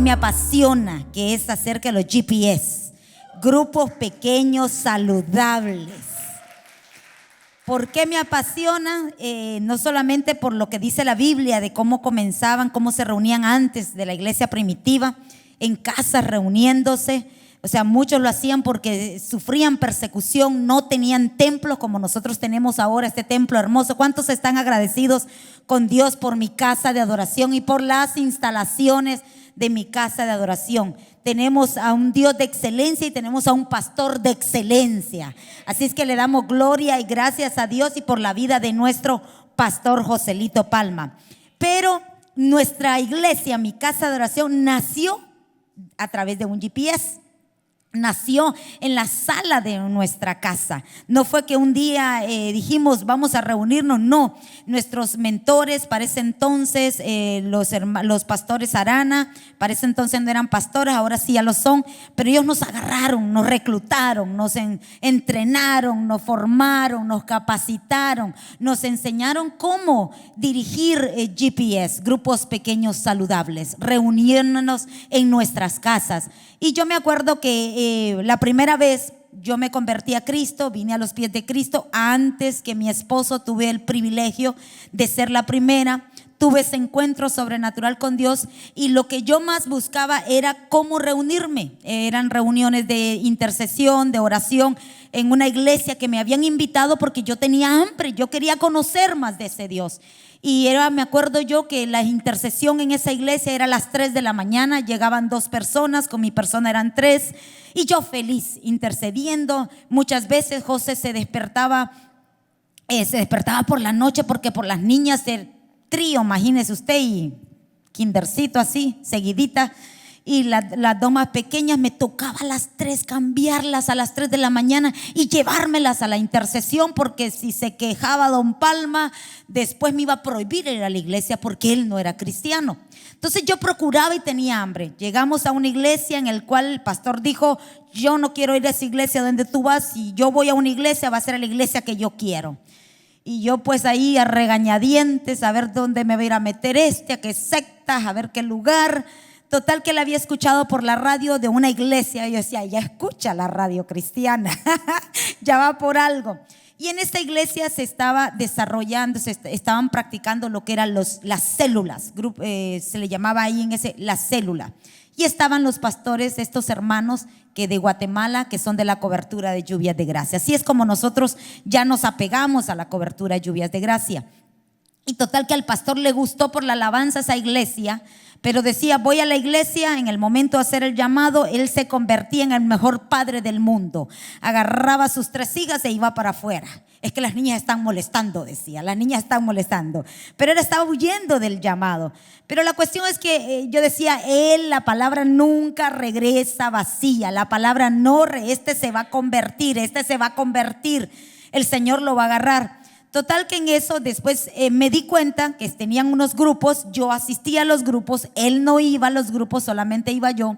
me apasiona, que es acerca de los GPS, grupos pequeños saludables. ¿Por qué me apasiona? No solamente por lo que dice la Biblia de cómo comenzaban, cómo se reunían antes de la iglesia primitiva, en casas reuniéndose. O sea, muchos lo hacían porque sufrían persecución, no tenían templos como nosotros tenemos ahora, este templo hermoso. ¿Cuántos están agradecidos con Dios por mi casa de adoración y por las instalaciones de mi casa de adoración? Tenemos a un Dios de excelencia y tenemos a un pastor de excelencia. Así es que le damos gloria y gracias a Dios y por la vida de nuestro pastor Joselito Palma. Pero nuestra iglesia, mi casa de adoración, nació a través de un GPS. Nació en la sala de nuestra casa. No fue que un día dijimos vamos a reunirnos, no. Nuestros mentores para ese entonces, los pastores Arana, para ese entonces no eran pastores, ahora sí ya lo son, pero ellos nos agarraron, nos reclutaron, nos entrenaron, nos formaron, nos capacitaron, nos enseñaron cómo dirigir GPS, grupos pequeños saludables, reuniéndonos en nuestras casas. Y yo me acuerdo que la primera vez yo me convertí a Cristo, vine a los pies de Cristo antes que mi esposo. Tuve el privilegio de ser la primera. Tuve ese encuentro sobrenatural con Dios y lo que yo más buscaba era cómo reunirme. Eran reuniones de intercesión, de oración en una iglesia que me habían invitado porque yo tenía hambre, yo quería conocer más de ese Dios. Y me acuerdo yo que la intercesión en esa iglesia era a las 3 de la mañana, llegaban 2 personas, con mi persona eran 3 y yo feliz intercediendo. Muchas veces José se despertaba por la noche porque por las niñas el trío, imagínese usted, y kindercito así, seguidita. Y las 2 más pequeñas me tocaba a las 3 cambiarlas a las 3 de la mañana y llevármelas a la intercesión, porque si se quejaba don Palma, después me iba a prohibir ir a la iglesia porque él no era cristiano. Entonces yo procuraba y tenía hambre. Llegamos a una iglesia en la cual el pastor dijo: yo no quiero ir a esa iglesia donde tú vas, si yo voy a una iglesia va a ser a la iglesia que yo quiero. Y yo pues ahí a regañadientes, a ver dónde me voy a ir a meter a qué sectas, a ver qué lugar. Total que la había escuchado por la radio de una iglesia. Yo decía, ya escucha la radio cristiana, ya va por algo. Y en esta iglesia se estaba desarrollando, estaban practicando lo que eran las células, se le llamaba ahí la célula. Y estaban los pastores, estos hermanos que de Guatemala, que son de la cobertura de Lluvias de Gracia. Así es como nosotros ya nos apegamos a la cobertura de Lluvias de Gracia. Y total que al pastor le gustó por la alabanza a esa iglesia, pero decía: voy a la iglesia, en el momento de hacer el llamado, él se convertía en el mejor padre del mundo. Agarraba a sus 3 hijas e iba para afuera. Es que las niñas están molestando, decía, las niñas están molestando. Pero él estaba huyendo del llamado. Pero la cuestión es que yo decía, la palabra nunca regresa vacía. La palabra este se va a convertir, el Señor lo va a agarrar. Total que en eso después me di cuenta que tenían unos grupos. Yo asistía a los grupos, él no iba a los grupos, solamente iba yo.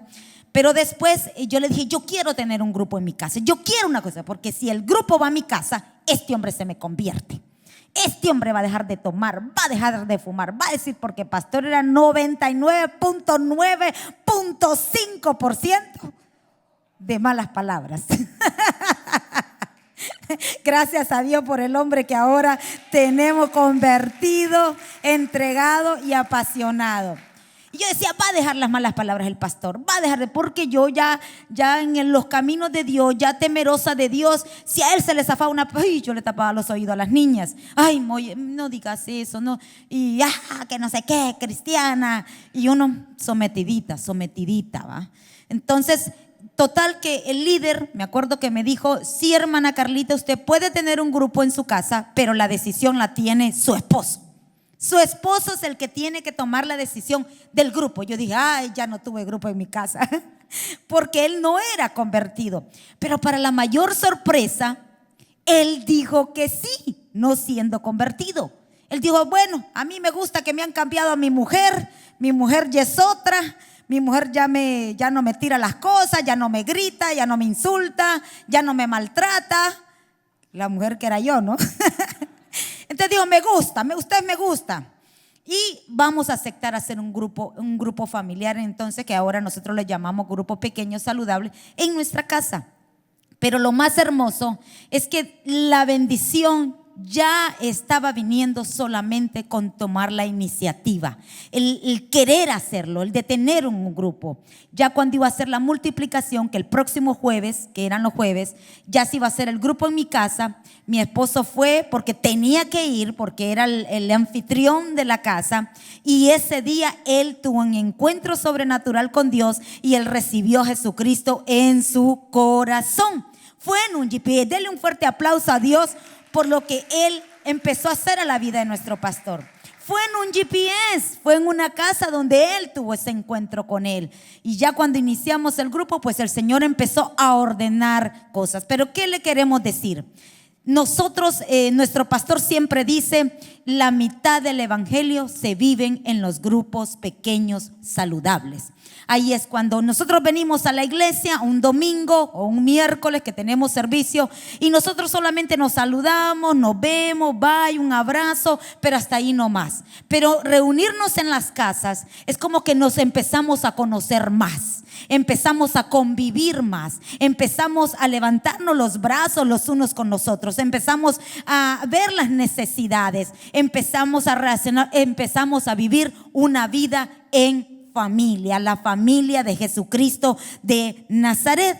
Pero después yo le dije: yo quiero tener un grupo en mi casa, yo quiero una cosa, porque si el grupo va a mi casa, este hombre se me convierte. Este hombre va a dejar de tomar, va a dejar de fumar, va a decir, porque pastor era 99.9.5% de malas palabras. Gracias a Dios por el hombre que ahora tenemos convertido, entregado y apasionado. Y yo decía: va a dejar las malas palabras el pastor, va a dejar porque yo ya en los caminos de Dios, ya temerosa de Dios, si a él se le zafaba yo le tapaba los oídos a las niñas. Ay, no digas eso, no. Y que no sé qué, cristiana. Y uno sometidita, ¿va? Entonces, total que el líder, me acuerdo que me dijo: sí, hermana Carlita, usted puede tener un grupo en su casa, pero la decisión la tiene su esposo. Su esposo es el que tiene que tomar la decisión del grupo. Yo dije: ya no tuve grupo en mi casa, porque él no era convertido. Pero para la mayor sorpresa, él dijo que sí, no siendo convertido. Él dijo: bueno, a mí me gusta que me han cambiado a mi mujer ya es otra. Mi mujer ya no me tira las cosas, ya no me grita, ya no me insulta, ya no me maltrata. La mujer que era yo, ¿no? Entonces digo: usted me gusta. y vamos a aceptar hacer un grupo familiar, entonces, que ahora nosotros le llamamos grupo pequeño saludable, en nuestra casa. Pero lo más hermoso es que la bendición ya estaba viniendo solamente con tomar la iniciativa, el querer hacerlo, el de tener un grupo. Ya cuando iba a ser la multiplicación, que el próximo jueves, que eran los jueves, ya se iba a hacer el grupo en mi casa. Mi esposo fue porque tenía que ir, porque era el anfitrión de la casa, y ese día él tuvo un encuentro sobrenatural con Dios y él recibió a Jesucristo en su corazón. Fue en un GPS. Denle un fuerte aplauso a Dios por lo que Él empezó a hacer a la vida de nuestro pastor. Fue en un GPS, fue en una casa donde Él tuvo ese encuentro con Él. Y ya cuando iniciamos el grupo, pues el Señor empezó a ordenar cosas. Pero ¿qué le queremos decir? Nosotros, nuestro pastor siempre dice, la mitad del evangelio se viven en los grupos pequeños saludables. Ahí es cuando nosotros venimos a la iglesia un domingo o un miércoles que tenemos servicio, y nosotros solamente nos saludamos, nos vemos, bye, un abrazo, pero hasta ahí no más. Pero reunirnos en las casas es como que nos empezamos a conocer más, empezamos a convivir más, empezamos a levantarnos los brazos los unos con los otros, empezamos a ver las necesidades, empezamos a reaccionar, empezamos a vivir una vida en familia, la familia de Jesucristo de Nazaret.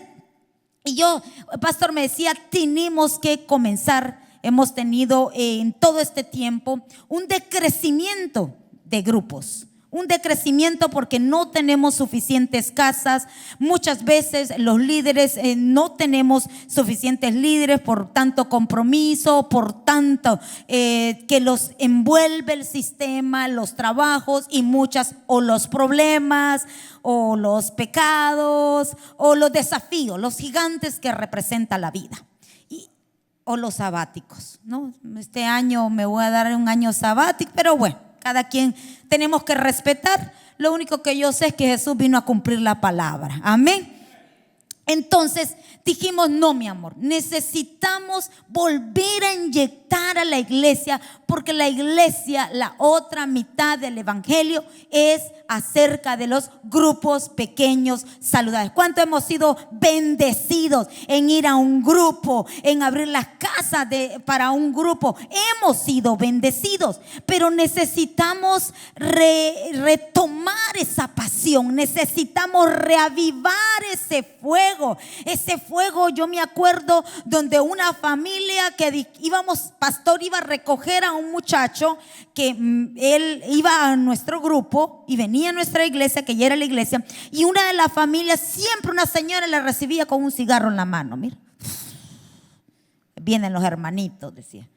Y yo, pastor, me decía, tenemos que comenzar. Hemos tenido en todo este tiempo un decrecimiento de grupos. Un decrecimiento porque no tenemos suficientes casas. Muchas veces los líderes no tenemos suficientes líderes por tanto compromiso, por tanto que los envuelve el sistema, los trabajos y muchas, o los problemas, o los pecados, o los desafíos, los gigantes que representa la vida. O los sabáticos, ¿no? Este año me voy a dar un año sabático, pero bueno, cada quien tenemos que respetar. Lo único que yo sé es que Jesús vino a cumplir la palabra. Amén. Entonces dijimos, no, mi amor, necesitamos volver a inyectar a la iglesia, porque la iglesia, la otra mitad del evangelio es acerca de los grupos pequeños saludables. ¿Cuánto hemos sido bendecidos en ir a un grupo, en abrir las casas para un grupo? Hemos sido bendecidos, pero necesitamos retomar esa pasión, necesitamos reavivar ese fuego. Ese fuego, yo me acuerdo donde una familia que pastor iba a recoger a un muchacho que él iba a nuestro grupo y venía a nuestra iglesia, que ya era la iglesia, y una de las familias, siempre una señora le recibía con un cigarro en la mano. Mira, vienen los hermanitos, decía,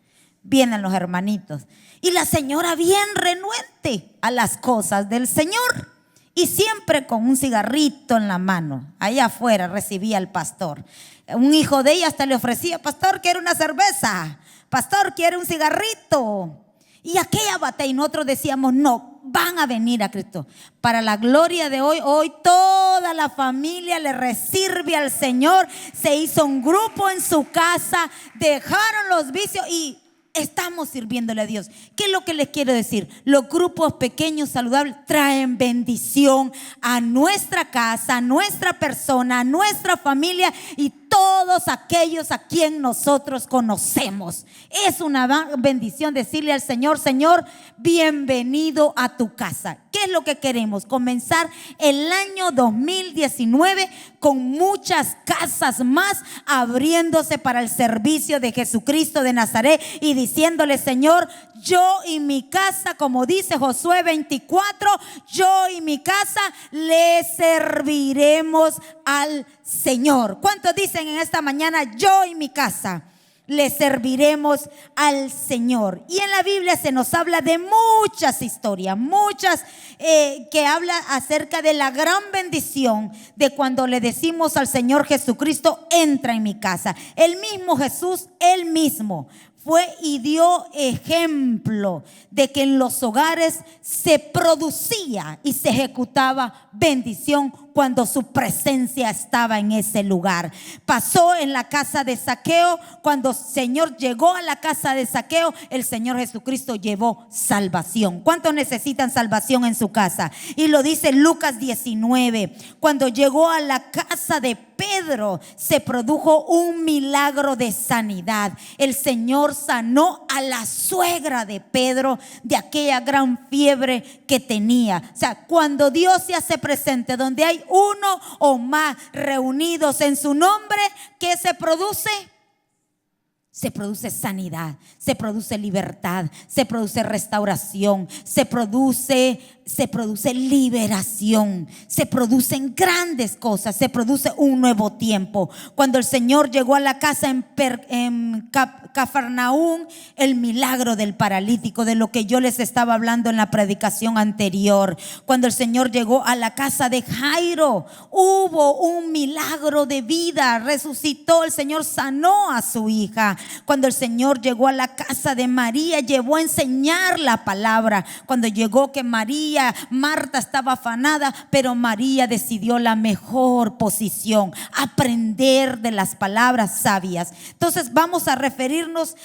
vienen los hermanitos, y la señora bien renuente a las cosas del Señor, y siempre con un cigarrito en la mano. Allá afuera recibía al pastor. Un hijo de ella hasta le ofrecía: pastor, quiere una cerveza, pastor, quiere un cigarrito. Y aquella batalla, y nosotros decíamos, no, van a venir a Cristo. Para la gloria de hoy toda la familia le recibe al Señor. Se hizo un grupo en su casa, dejaron los vicios y estamos sirviéndole a Dios. ¿Qué es lo que les quiero decir? Los grupos pequeños saludables traen bendición a nuestra casa, a nuestra persona, a nuestra familia y todos aquellos a quien nosotros conocemos. Es una bendición decirle al Señor: Señor, bienvenido a tu casa. ¿Qué es lo que queremos? Comenzar el año 2019 con muchas casas más abriéndose para el servicio de Jesucristo de Nazaret, y diciéndole: Señor, yo y mi casa, como dice Josué 24, yo y mi casa le serviremos al Señor. ¿Cuántos dicen en esta mañana: yo y mi casa le serviremos al Señor? Y en la Biblia se nos habla de muchas historias, muchas que habla acerca de la gran bendición de cuando le decimos al Señor Jesucristo: entra en mi casa. El mismo Jesús él mismo fue y dio ejemplo de que en los hogares se producía y se ejecutaba bendición cuando su presencia estaba en ese lugar. Pasó en la casa de Zaqueo. Cuando el Señor llegó a la casa de Zaqueo, el Señor Jesucristo llevó salvación. ¿Cuántos necesitan salvación en su casa? Y lo dice Lucas 19. Cuando llegó a la casa de Pedro, se produjo un milagro de sanidad. El Señor sanó a la suegra de Pedro de aquella gran fiebre que tenía. O sea, cuando Dios se hace presente, donde hay uno o más reunidos en su nombre, ¿qué se produce? Se produce sanidad, se produce libertad, se produce restauración, se produce liberación, se producen grandes cosas, se produce un nuevo tiempo. Cuando el Señor llegó a la casa en Cafarnaúm, el milagro del paralítico, de lo que yo les estaba hablando en la predicación anterior. Cuando el Señor llegó a la casa de Jairo, hubo un milagro de vida, resucitó, el Señor sanó a su hija. Cuando el Señor llegó a la casa de María, llevó a enseñar la palabra. Cuando llegó que Marta estaba afanada, pero María decidió la mejor posición, aprender de las palabras sabias. Entonces vamos a referirnos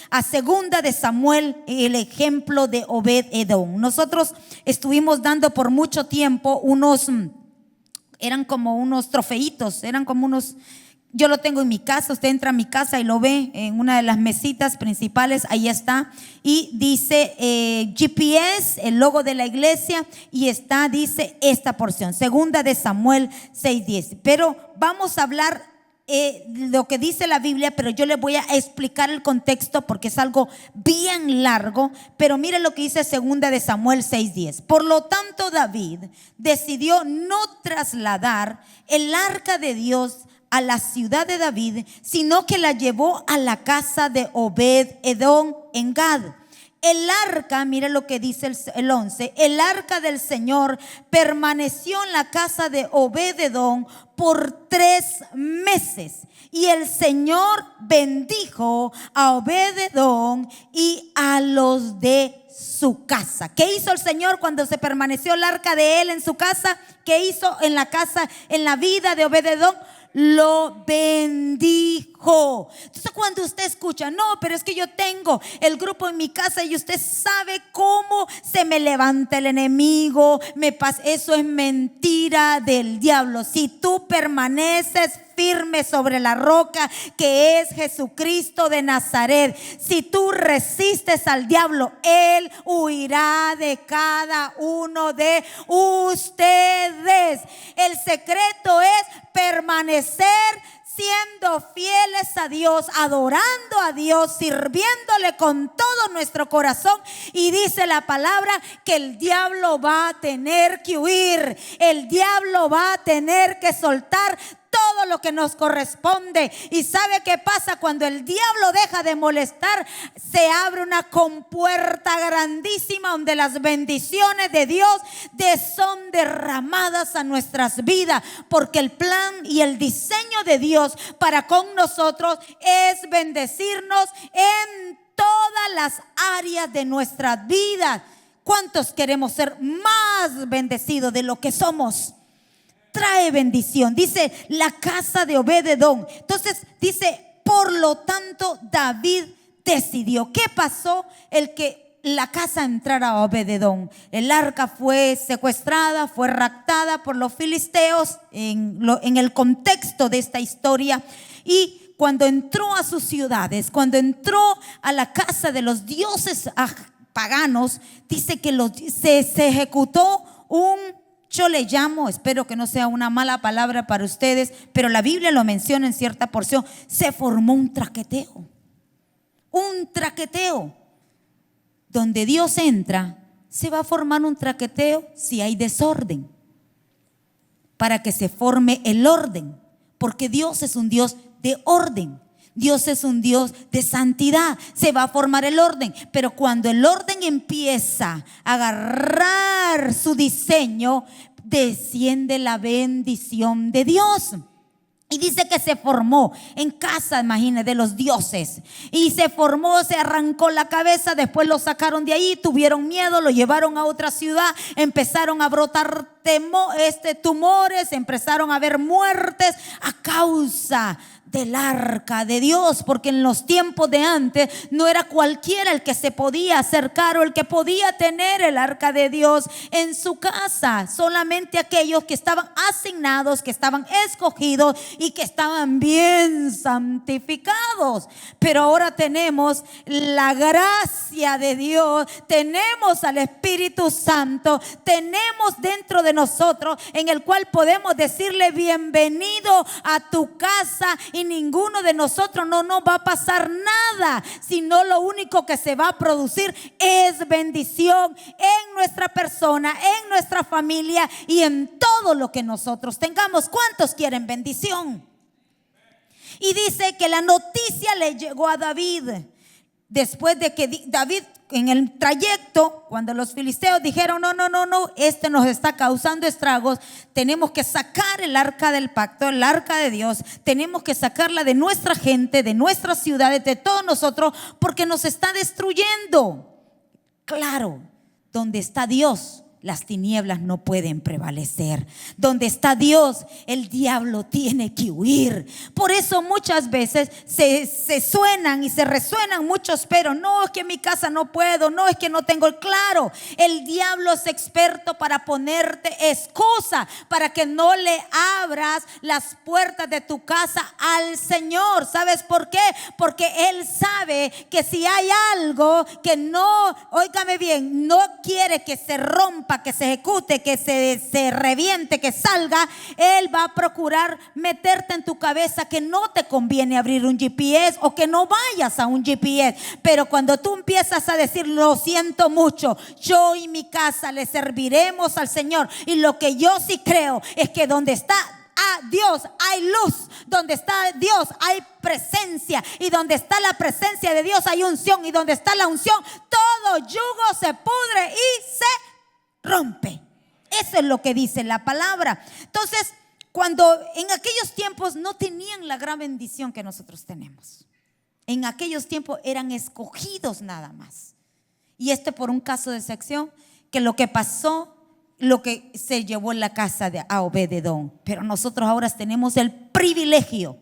a 2 de Samuel, el ejemplo de Obed-Edom. Nosotros estuvimos dando por mucho tiempo eran como unos trofeitos, eran como unos... Yo lo tengo en mi casa, usted entra a mi casa y lo ve en una de las mesitas principales, ahí está. Y dice GPS, el logo de la iglesia, y dice esta porción, 2 de Samuel 6:10. Pero vamos a hablar lo que dice la Biblia, pero yo les voy a explicar el contexto porque es algo bien largo. Pero mire lo que dice 2 de Samuel 6:10. Por lo tanto, David decidió no trasladar el arca de Dios a la ciudad de David, sino que la llevó a la casa de Obed-Edom en Gad. El arca, mire lo que dice el 11, el arca del Señor permaneció en la casa de Obed-Edom por 3 meses. Y el Señor bendijo a Obed-Edom y a los de su casa. ¿Qué hizo el Señor cuando se permaneció el arca de él en su casa? ¿Qué hizo en la casa, en la vida de Obed-Edom? Lo bendijo. Entonces cuando usted escucha, no, pero es que yo tengo el grupo en mi casa y usted sabe cómo se me levanta el enemigo, eso es mentira del diablo. Si tú permaneces firme sobre la roca que es Jesucristo de Nazaret, si tú resistes al diablo, él huirá de cada uno de ustedes. El secreto es permanecer siendo fieles a Dios, adorando a Dios, sirviéndole con todo nuestro corazón. Y dice la palabra que el diablo va a tener que huir, el diablo va a tener que soltar todo lo que nos corresponde. ¿Y sabe qué pasa? Cuando el diablo deja de molestar, se abre una compuerta grandísima donde las bendiciones de Dios son derramadas a nuestras vidas, porque el plan y el diseño de Dios para con nosotros es bendecirnos en todas las áreas de nuestras vidas. ¿Cuántos queremos ser más bendecidos de lo que somos? Trae bendición. Dice la casa de Obed-Edom. Entonces dice, por lo tanto David decidió. ¿Qué pasó? La casa entrara a Obed-Edom. El arca fue secuestrada, fue raptada por los filisteos en el contexto de esta historia. Y cuando entró a sus ciudades, cuando entró a la casa de los dioses paganos, dice que se ejecutó yo le llamo, espero que no sea una mala palabra para ustedes, pero la Biblia lo menciona en cierta porción, se formó un traqueteo. Un traqueteo. Donde Dios entra, se va a formar un traqueteo si hay desorden, para que se forme el orden, porque Dios es un Dios de orden. Dios es un Dios de santidad. Se va a formar el orden, pero cuando el orden empieza a agarrar su diseño, desciende la bendición de Dios. Y dice que se formó en casa, imagínense, de los dioses. Y se formó, se arrancó la cabeza, después lo sacaron de ahí, tuvieron miedo, lo llevaron a otra ciudad, empezaron a brotar tumores, empezaron a haber muertes a causa del arca de Dios, porque en los tiempos de antes no era cualquiera el que se podía acercar o el que podía tener el arca de Dios en su casa, solamente aquellos que estaban asignados, que estaban escogidos y que estaban bien santificados. Pero ahora tenemos la gracia de Dios, tenemos al Espíritu Santo, tenemos dentro de nosotros en el cual podemos decirle bienvenido a tu casa. Y ninguno de nosotros no nos va a pasar nada, sino lo único que se va a producir es bendición en nuestra persona, en nuestra familia y en todo lo que nosotros tengamos. ¿Cuántos quieren bendición? Y dice que la noticia le llegó a David después de que David, en el trayecto, cuando los filisteos dijeron no, este nos está causando estragos, tenemos que sacar el arca del pacto, el arca de Dios, tenemos que sacarla de nuestra gente, de nuestras ciudades, de todos nosotros, porque nos está destruyendo. Claro, donde está Dios, las tinieblas no pueden prevalecer. Donde está Dios, el diablo tiene que huir. Por eso muchas veces se suenan y se resuenan muchos pero. No, es que en mi casa no puedo, no, es que no tengo. Claro, el diablo es experto para ponerte excusa, para que no le abras las puertas de tu casa al Señor. ¿Sabes por qué? Porque Él sabe que si hay algo que no, óigame bien, no quiere que se rompa, que se ejecute, que se reviente, que salga, Él va a procurar meterte en tu cabeza que no te conviene abrir un GPS o que no vayas a un GPS. Pero cuando tú empiezas a decir lo siento mucho, yo y mi casa le serviremos al Señor, y lo que yo sí creo es que donde está Dios hay luz, donde está Dios hay presencia, y donde está la presencia de Dios hay unción, y donde está la unción todo yugo se pudre y se rompe. Eso es lo que dice la palabra. Entonces, cuando en aquellos tiempos no tenían la gran bendición que nosotros tenemos, en aquellos tiempos eran escogidos nada más. Y por un caso de excepción, que lo que pasó, lo que se llevó en la casa de Obed-edom. Pero nosotros ahora tenemos el privilegio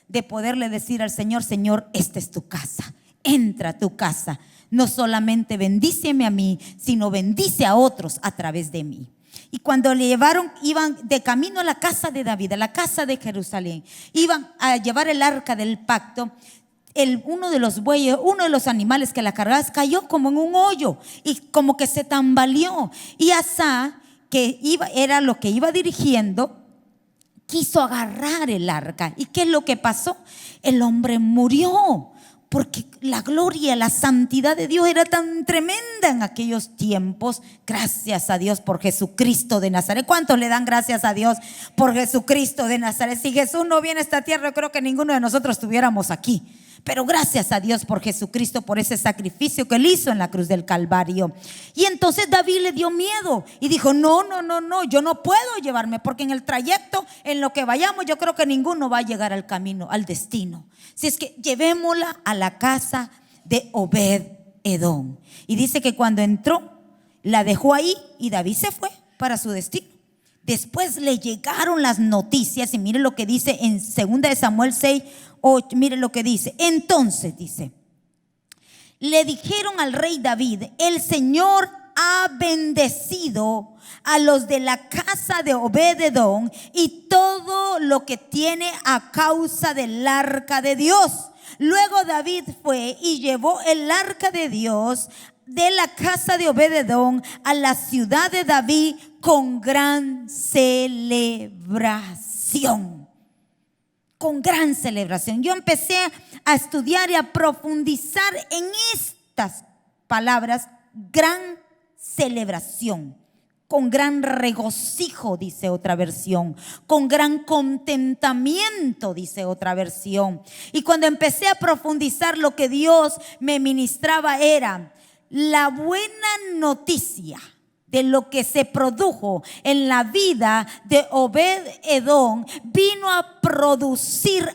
de poderle decir al Señor: Señor, esta es tu casa, entra a tu casa. No solamente bendíceme a mí, sino bendice a otros a través de mí. Y cuando le llevaron, iban de camino a la casa de David, a la casa de Jerusalén, iban a llevar el arca del pacto. Uno de los bueyes, uno de los animales que la cargaba, cayó como en un hoyo y como que se tambaleó. Y Asa, que era lo que iba dirigiendo, quiso agarrar el arca. ¿Y qué es lo que pasó? El hombre murió, porque la gloria, la santidad de Dios era tan tremenda en aquellos tiempos. Gracias a Dios por Jesucristo de Nazaret. ¿Cuántos le dan gracias a Dios por Jesucristo de Nazaret? Si Jesús no viene a esta tierra, yo creo que ninguno de nosotros estuviéramos aquí. Pero gracias a Dios por Jesucristo, por ese sacrificio que Él hizo en la cruz del Calvario. Y entonces David le dio miedo y dijo: no, yo no puedo llevarme, porque en el trayecto, en lo que vayamos, yo creo que ninguno va a llegar al camino, al destino. Si es que llevémosla a la casa de Obed-edom. Y dice que cuando entró, la dejó ahí y David se fue para su destino. Después le llegaron las noticias, y mire lo que dice en 2 Samuel 6:8, mire lo que dice. Entonces dice: le dijeron al rey David: el Señor ha bendecido a los de la casa de Obed-edom y todo lo que tiene a causa del arca de Dios. Luego David fue y llevó el arca de Dios de la casa de Obed-edom a la ciudad de David con gran celebración. Con gran celebración. Yo empecé a estudiar y a profundizar en estas palabras: gran celebración, con gran regocijo, dice otra versión, con gran contentamiento, dice otra versión. Y cuando empecé a profundizar, lo que Dios me ministraba era la buena noticia de lo que se produjo en la vida de Obed-Edom vino a producir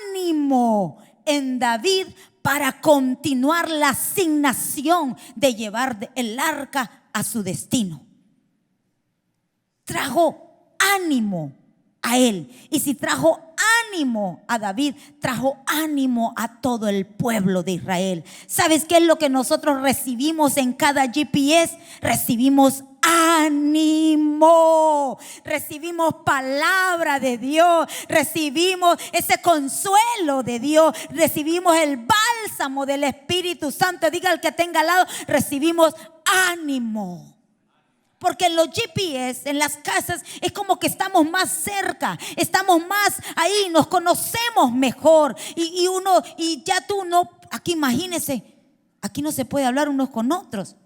ánimo en David para continuar la asignación de llevar el arca a su destino. Trajo ánimo a él. Y si trajo ánimo a David, trajo ánimo a todo el pueblo de Israel. ¿Sabes qué es lo que nosotros recibimos en cada GPS? Recibimos ánimo, recibimos palabra de Dios, recibimos ese consuelo de Dios, recibimos el bálsamo del Espíritu Santo. Diga al que tenga al lado, recibimos ánimo. Porque en los GPS, en las casas, es como que estamos más cerca, estamos más ahí, nos conocemos mejor. Y ya tú no, aquí imagínese, aquí no se puede hablar unos con otros,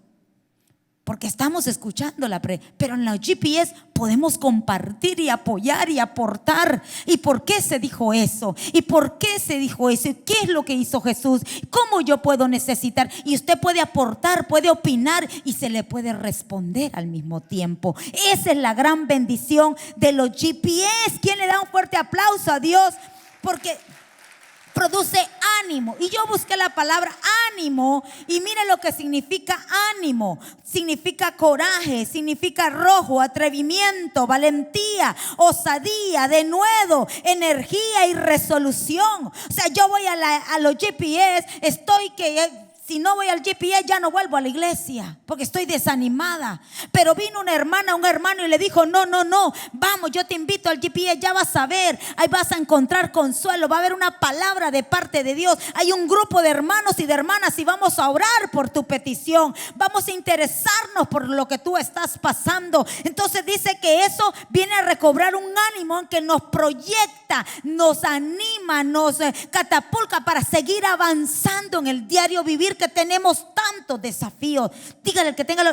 porque estamos escuchando la pero en los GPS podemos compartir y apoyar y aportar. ¿Y por qué se dijo eso? ¿Y por qué se dijo eso? ¿Qué es lo que hizo Jesús? ¿Cómo yo puedo necesitar? Y usted puede aportar, puede opinar y se le puede responder al mismo tiempo. Esa es la gran bendición de los GPS. ¿Quién le da un fuerte aplauso a Dios? Porque produce ánimo. Y yo busqué la palabra ánimo y mire lo que significa ánimo. Significa coraje, significa arrojo, atrevimiento, valentía, osadía, denuedo, energía y resolución. O sea, yo voy a los GPS, estoy que... Si no voy al GPS ya no vuelvo a la iglesia porque estoy desanimada. Pero vino una hermana, un hermano y le dijo, no, vamos, yo te invito al GPS, ya vas a ver, ahí vas a encontrar consuelo, va a haber una palabra de parte de Dios. Hay un grupo de hermanos y de hermanas y vamos a orar por tu petición. Vamos a interesarnos por lo que tú estás pasando. Entonces dice que eso viene a recobrar un ánimo que nos proyecta, nos anima, nos catapulta para seguir avanzando en el diario vivir, que tenemos tantos desafíos. Dígale al que tenga,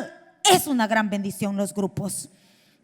es una gran bendición los grupos.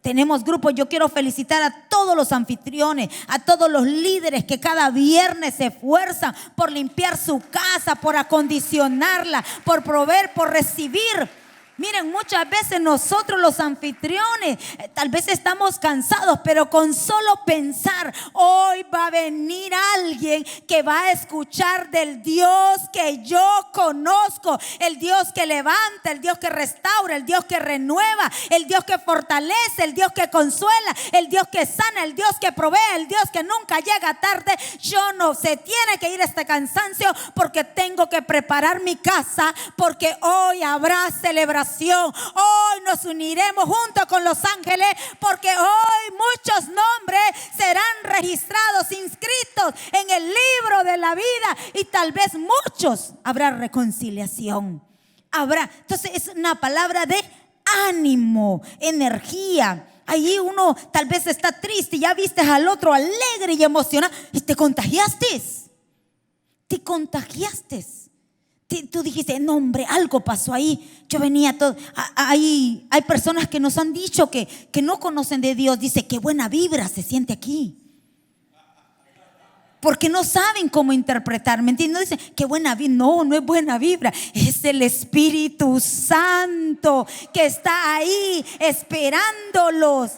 Tenemos grupos. Yo quiero felicitar a todos los anfitriones, a todos los líderes que cada viernes se esfuerzan por limpiar su casa, por acondicionarla, por proveer, por recibir. Miren, muchas veces nosotros los anfitriones tal vez estamos cansados, pero con solo pensar, hoy va a venir alguien que va a escuchar del Dios que yo conozco, el Dios que levanta, el Dios que restaura, el Dios que renueva, el Dios que fortalece, el Dios que consuela, el Dios que sana, el Dios que provee, el Dios que nunca llega tarde. Yo no se tiene que ir este cansancio porque tengo que preparar mi casa, porque hoy habrá celebración. Hoy nos uniremos junto con los ángeles, porque hoy muchos nombres serán registrados, inscritos en el libro de la vida, y tal vez muchos habrá reconciliación. Entonces es una palabra de ánimo, energía. Allí uno tal vez está triste y ya viste al otro alegre y emocionado y te contagiaste. Tú dijiste, no hombre, algo pasó ahí. Yo venía todo. Hay personas que nos han dicho que no conocen de Dios. Dice, qué buena vibra se siente aquí. Porque no saben cómo interpretar, ¿me entiendes? No dicen, qué buena vibra. No es buena vibra. Es el Espíritu Santo que está ahí esperándolos.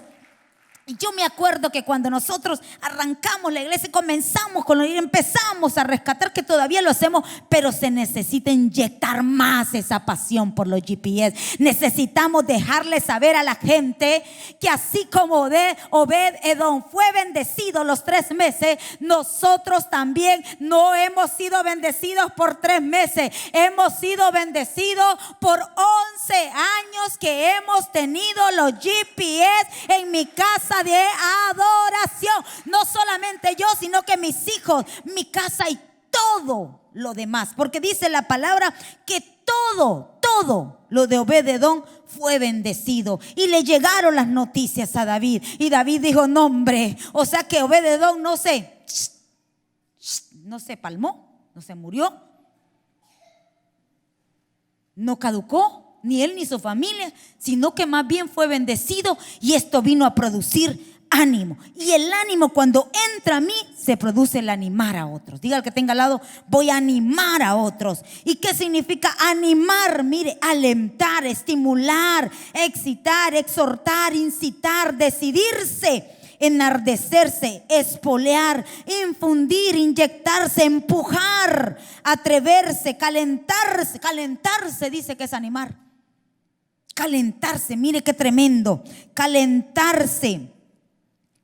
Y yo me acuerdo que cuando nosotros arrancamos la iglesia, comenzamos con empezamos a rescatar, que todavía lo hacemos, pero se necesita inyectar más esa pasión por los GPS. Necesitamos dejarle saber a la gente que así como Obed-Edom fue bendecido los 3 meses, nosotros también no hemos sido bendecidos por 3 meses. Hemos sido bendecidos por 11 años que hemos tenido los GPS en mi casa de adoración. No solamente yo, sino que mis hijos, mi casa y todo lo demás. Porque dice la palabra que todo lo de Obed-Edom fue bendecido. Y le llegaron las noticias a David. Y David dijo, no hombre, o sea que Obed-Edom no se palmó, no se murió, no caducó, ni él ni su familia, sino que más bien fue bendecido, y esto vino a producir ánimo. Y el ánimo, cuando entra a mí, se produce el animar a otros. Diga al que tenga al lado: voy a animar a otros. ¿Y qué significa animar? Mire, alentar, estimular, excitar, exhortar, incitar, decidirse, enardecerse, espolear, infundir, inyectarse, empujar, atreverse, calentarse. Calentarse dice que es animar. Calentarse, mire qué tremendo. Calentarse,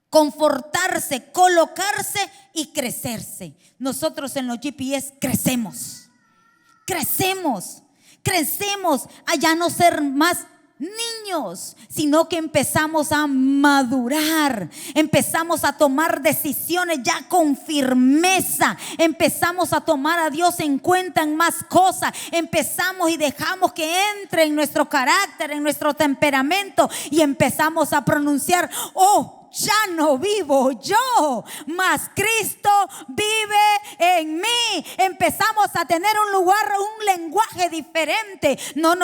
confortarse, colocarse y crecerse. Nosotros en los GPS crecemos a ya no ser más niños, sino que empezamos a madurar, empezamos a tomar decisiones ya con firmeza, empezamos a tomar a Dios en cuenta en más cosas, empezamos y dejamos que entre en nuestro carácter, en nuestro temperamento, y empezamos a pronunciar: oh, ya no vivo yo, mas Cristo vive en mí. Empezamos a tener un lenguaje diferente. No,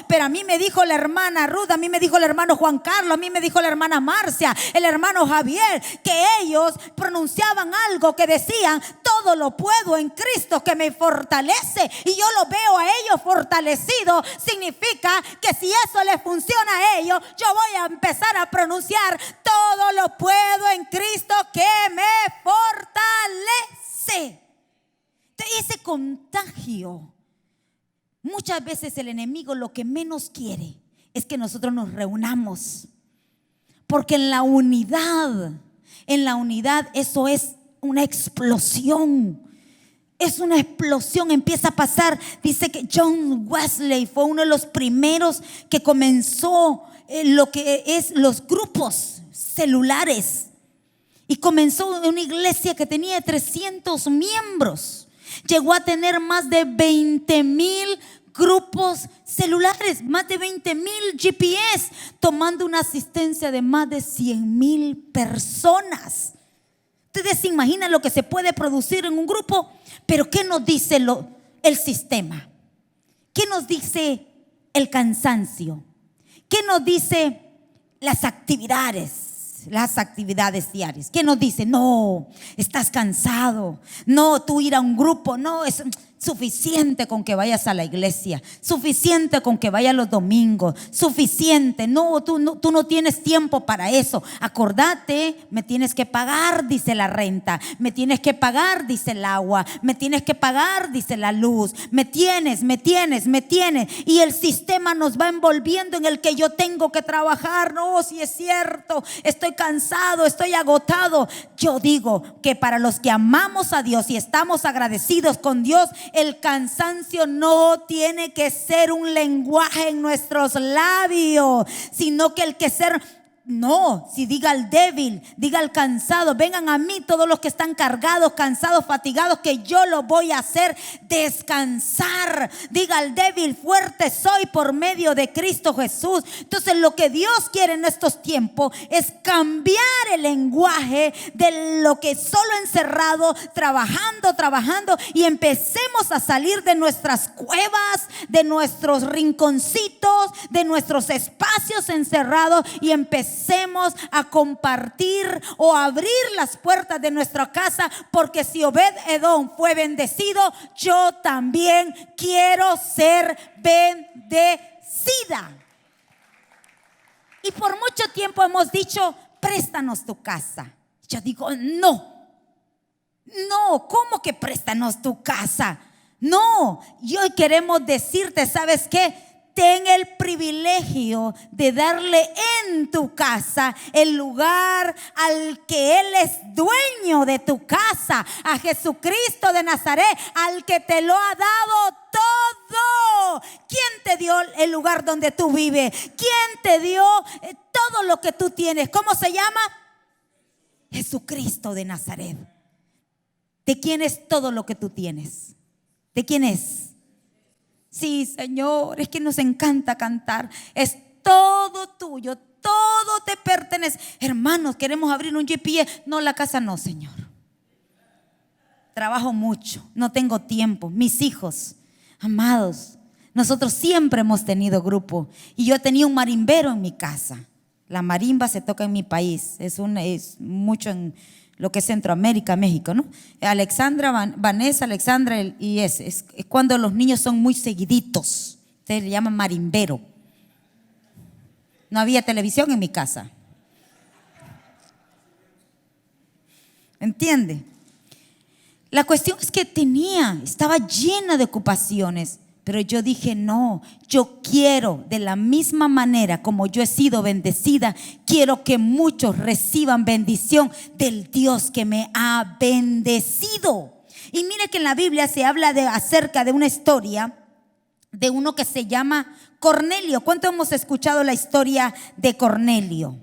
pero a mí me dijo la hermana Ruth, a mí me dijo el hermano Juan Carlos, a mí me dijo la hermana Marcia, el hermano Javier, que ellos pronunciaban algo que decían: todo lo puedo en Cristo que me fortalece. Y yo lo veo a ellos fortalecidos. Significa que si eso les funciona a ellos, yo voy a empezar a pronunciar: todo lo puedo en Cristo que me fortalece. Ese contagio, muchas veces el enemigo lo que menos quiere es que nosotros nos reunamos, porque en la unidad eso es una explosión. Es una explosión, empieza a pasar. Dice que John Wesley fue uno de los primeros que comenzó lo que es los grupos celulares, y comenzó en una iglesia que tenía 300 miembros. Llegó a tener más de 20,000 grupos celulares, más de 20,000 GPS, tomando una asistencia de más de 100,000 personas. Ustedes se imaginan lo que se puede producir en un grupo. Pero ¿qué nos dice el sistema? ¿Qué nos dice el cansancio? ¿Qué nos dice las actividades diarias? ¿Qué nos dice? No, estás cansado. No, tú ir a un grupo, no, es suficiente con que vayas a la iglesia, suficiente con que vayas los domingos, suficiente. No, tú no tienes tiempo para eso. Acordate, me tienes que pagar, dice la renta, me tienes que pagar, dice el agua, me tienes que pagar, dice la luz, me tienes. Y el sistema nos va envolviendo en el que yo tengo que trabajar. No, si es cierto, estoy cansado, estoy agotado. Yo digo que para los que amamos a Dios y estamos agradecidos con Dios, el cansancio no tiene que ser un lenguaje en nuestros labios, sino que si diga al débil, diga al cansado: vengan a mí todos los que están cargados, cansados, fatigados, que yo los voy a hacer descansar. Diga al débil: fuerte soy por medio de Cristo Jesús. Entonces lo que Dios quiere en estos tiempos es cambiar el lenguaje de lo que solo encerrado, trabajando, y empecemos a salir de nuestras cuevas, de nuestros rinconcitos, de nuestros espacios encerrados, y empecemos a compartir o abrir las puertas de nuestra casa, porque si Obed-Edom fue bendecido, yo también quiero ser bendecida. Y por mucho tiempo hemos dicho: préstanos tu casa. Yo digo: no, ¿cómo que préstanos tu casa? No, y hoy queremos decirte: ¿sabes qué? Ten el privilegio de darle en tu casa el lugar al que Él es dueño de tu casa, a Jesucristo de Nazaret, al que te lo ha dado todo. ¿Quién te dio el lugar donde tú vives? ¿Quién te dio todo lo que tú tienes? ¿Cómo se llama? Jesucristo de Nazaret. ¿De quién es todo lo que tú tienes? ¿De quién es? Sí, Señor, es que nos encanta cantar. Es todo tuyo, todo te pertenece. Hermanos, queremos abrir un GPS. No, la casa no, Señor. Trabajo mucho, no tengo tiempo. Mis hijos, amados, nosotros siempre hemos tenido grupo. Y yo tenía un marimbero en mi casa. La marimba se toca en mi país, es mucho en lo que es Centroamérica, México, ¿no? Alexandra, Vanessa, Alexandra, y es cuando los niños son muy seguiditos. Ustedes le llaman marimbero. No había televisión en mi casa. ¿Entiende? La cuestión es que estaba llena de ocupaciones. Pero yo dije, no, yo quiero, de la misma manera como yo he sido bendecida, quiero que muchos reciban bendición del Dios que me ha bendecido. Y mire que en la Biblia se habla acerca de una historia de uno que se llama Cornelio. ¿Cuánto hemos escuchado la historia de Cornelio?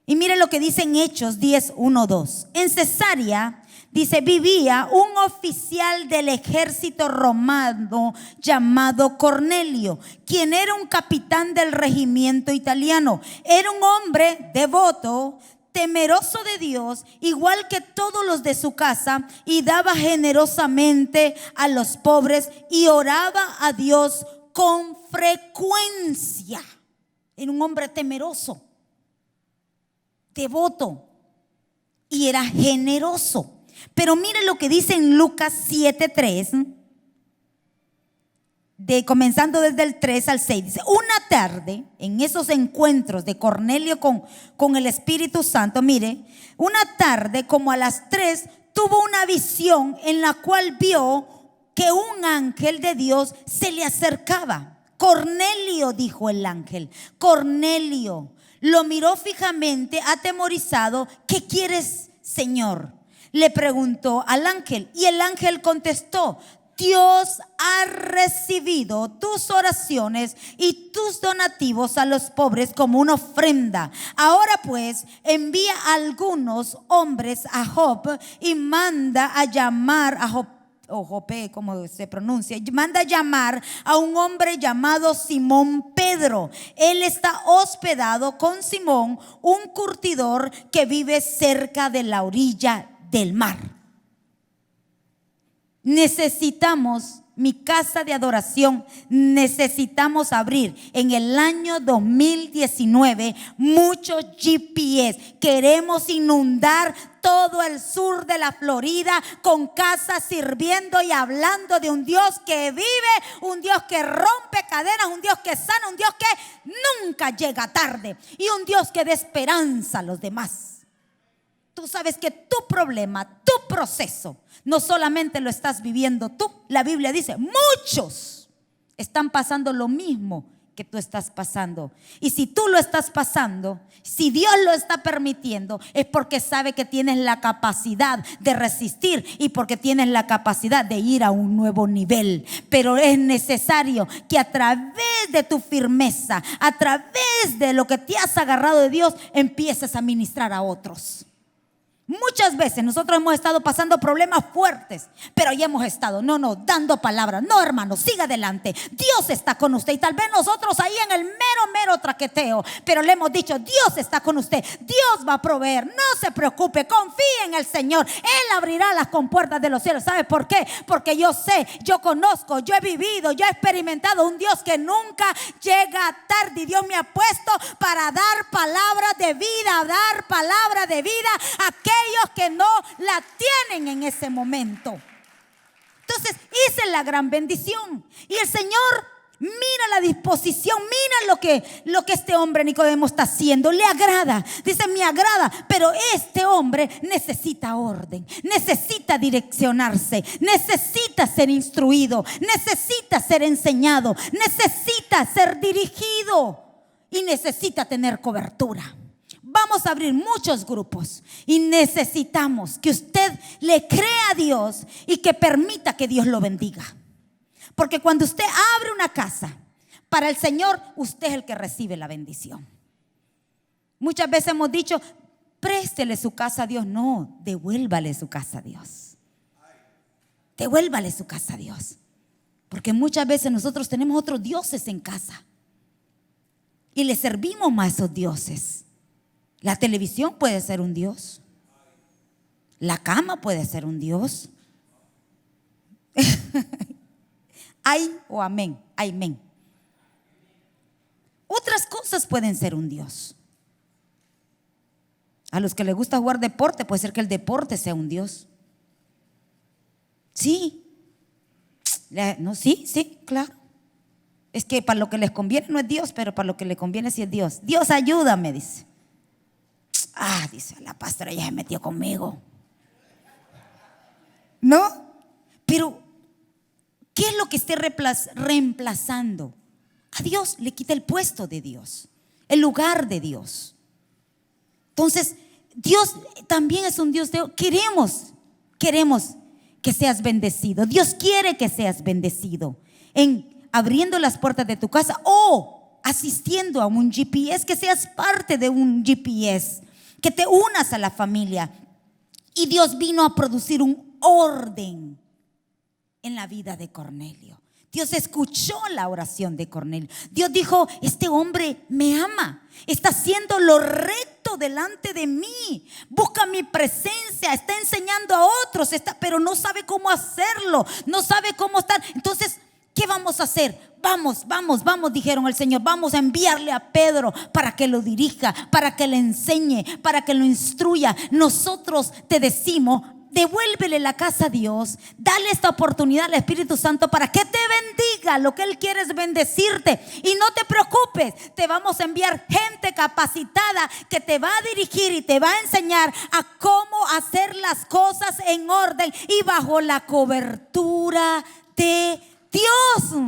Y mire lo que dice en Hechos 10, 1, 2. En Cesarea, dice, vivía un oficial del ejército romano llamado Cornelio, quien era un capitán del regimiento italiano. Era un hombre devoto, temeroso de Dios, igual que todos los de su casa, y daba generosamente a los pobres y oraba a Dios con frecuencia. Era un hombre temeroso, devoto, y era generoso. Pero mire lo que dice en Lucas 7:3, comenzando desde el 3 al 6. Dice, una tarde, en esos encuentros de Cornelio con el Espíritu Santo, mire, una tarde como a las 3 tuvo una visión en la cual vio que un ángel de Dios se le acercaba. Cornelio, dijo el ángel. Cornelio lo miró fijamente, atemorizado. ¿Qué quieres, Señor?, le preguntó al ángel. Y el ángel contestó, Dios ha recibido tus oraciones y tus donativos a los pobres como una ofrenda. Ahora pues envía a algunos hombres a Jope y manda a llamar a Jope, o Jope, como se pronuncia, manda a llamar a un hombre llamado Simón Pedro. Él está hospedado con Simón, un curtidor que vive cerca de la orilla del mar. Necesitamos, mi casa de adoración, necesitamos abrir en el año 2019 muchos GPS. Queremos inundar todo el sur de la Florida con casas sirviendo y hablando de un Dios que vive, un Dios que rompe cadenas, un Dios que sana, un Dios que nunca llega tarde y un Dios que da esperanza a los demás. Tú sabes que tu problema, tu proceso, no solamente lo estás viviendo tú. La Biblia dice, muchos están pasando lo mismo que tú estás pasando. Y si tú lo estás pasando, si Dios lo está permitiendo, es porque sabe que tienes la capacidad de resistir y porque tienes la capacidad de ir a un nuevo nivel. Pero es necesario que a través de tu firmeza, a través de lo que te has agarrado de Dios, empieces a ministrar a otros. Muchas veces nosotros hemos estado pasando problemas fuertes, pero ya hemos estado, dando palabras. No, hermano, siga adelante. Dios está con usted. Y tal vez nosotros ahí en el mero traqueteo, pero le hemos dicho, Dios está con usted. Dios va a proveer. No se preocupe, confíe en el Señor. Él abrirá las compuertas de los cielos. ¿Sabe por qué? Porque yo sé, yo conozco, yo he vivido, yo he experimentado un Dios que nunca llega tarde. Y Dios me ha puesto para dar palabra de vida, dar palabra de vida a aquellos que no la tienen en ese momento. Entonces, esa es la gran bendición. Y el Señor mira la disposición, mira lo que este hombre Nicodemo está haciendo. Le agrada, dice, me agrada. Pero este hombre necesita orden, necesita direccionarse, necesita ser instruido, necesita ser enseñado, necesita ser dirigido y necesita tener cobertura. Vamos a abrir muchos grupos y necesitamos que usted le crea a Dios y que permita que Dios lo bendiga. Porque cuando usted abre una casa para el Señor, usted es el que recibe la bendición. Muchas veces hemos dicho, préstele su casa a Dios. No, devuélvale su casa a Dios. Devuélvale su casa a Dios. Porque muchas veces nosotros tenemos otros dioses en casa y le servimos más a esos dioses. La televisión puede ser un Dios. La cama puede ser un Dios. Ay o amén. Amén. Otras cosas pueden ser un Dios. A los que les gusta jugar deporte, puede ser que el deporte sea un Dios. Sí. No, sí, claro. Es que para lo que les conviene no es Dios, pero para lo que le conviene sí es Dios. Dios, ayúdame, dice. Dice, la pastora ya se metió conmigo. ¿No? Pero ¿qué es lo que esté reemplazando? A Dios le quita el puesto de Dios, el lugar de Dios. Entonces, Dios también es un Dios de queremos que seas bendecido. Dios quiere que seas bendecido en abriendo las puertas de tu casa o asistiendo a un GPS, que seas parte de un GPS, que te unas a la familia. Y Dios vino a producir un orden en la vida de Cornelio. Dios escuchó la oración de Cornelio. Dios dijo, este hombre me ama, está haciendo lo recto delante de mí, busca mi presencia, está enseñando a otros, pero no sabe cómo hacerlo, no sabe cómo estar. Entonces, ¿qué vamos a hacer? Vamos, dijeron al Señor, vamos a enviarle a Pedro para que lo dirija, para que le enseñe, para que lo instruya. Nosotros te decimos, devuélvele la casa a Dios, dale esta oportunidad al Espíritu Santo para que te bendiga. Lo que Él quiere es bendecirte. Y no te preocupes, te vamos a enviar gente capacitada que te va a dirigir y te va a enseñar a cómo hacer las cosas en orden y bajo la cobertura de Dios.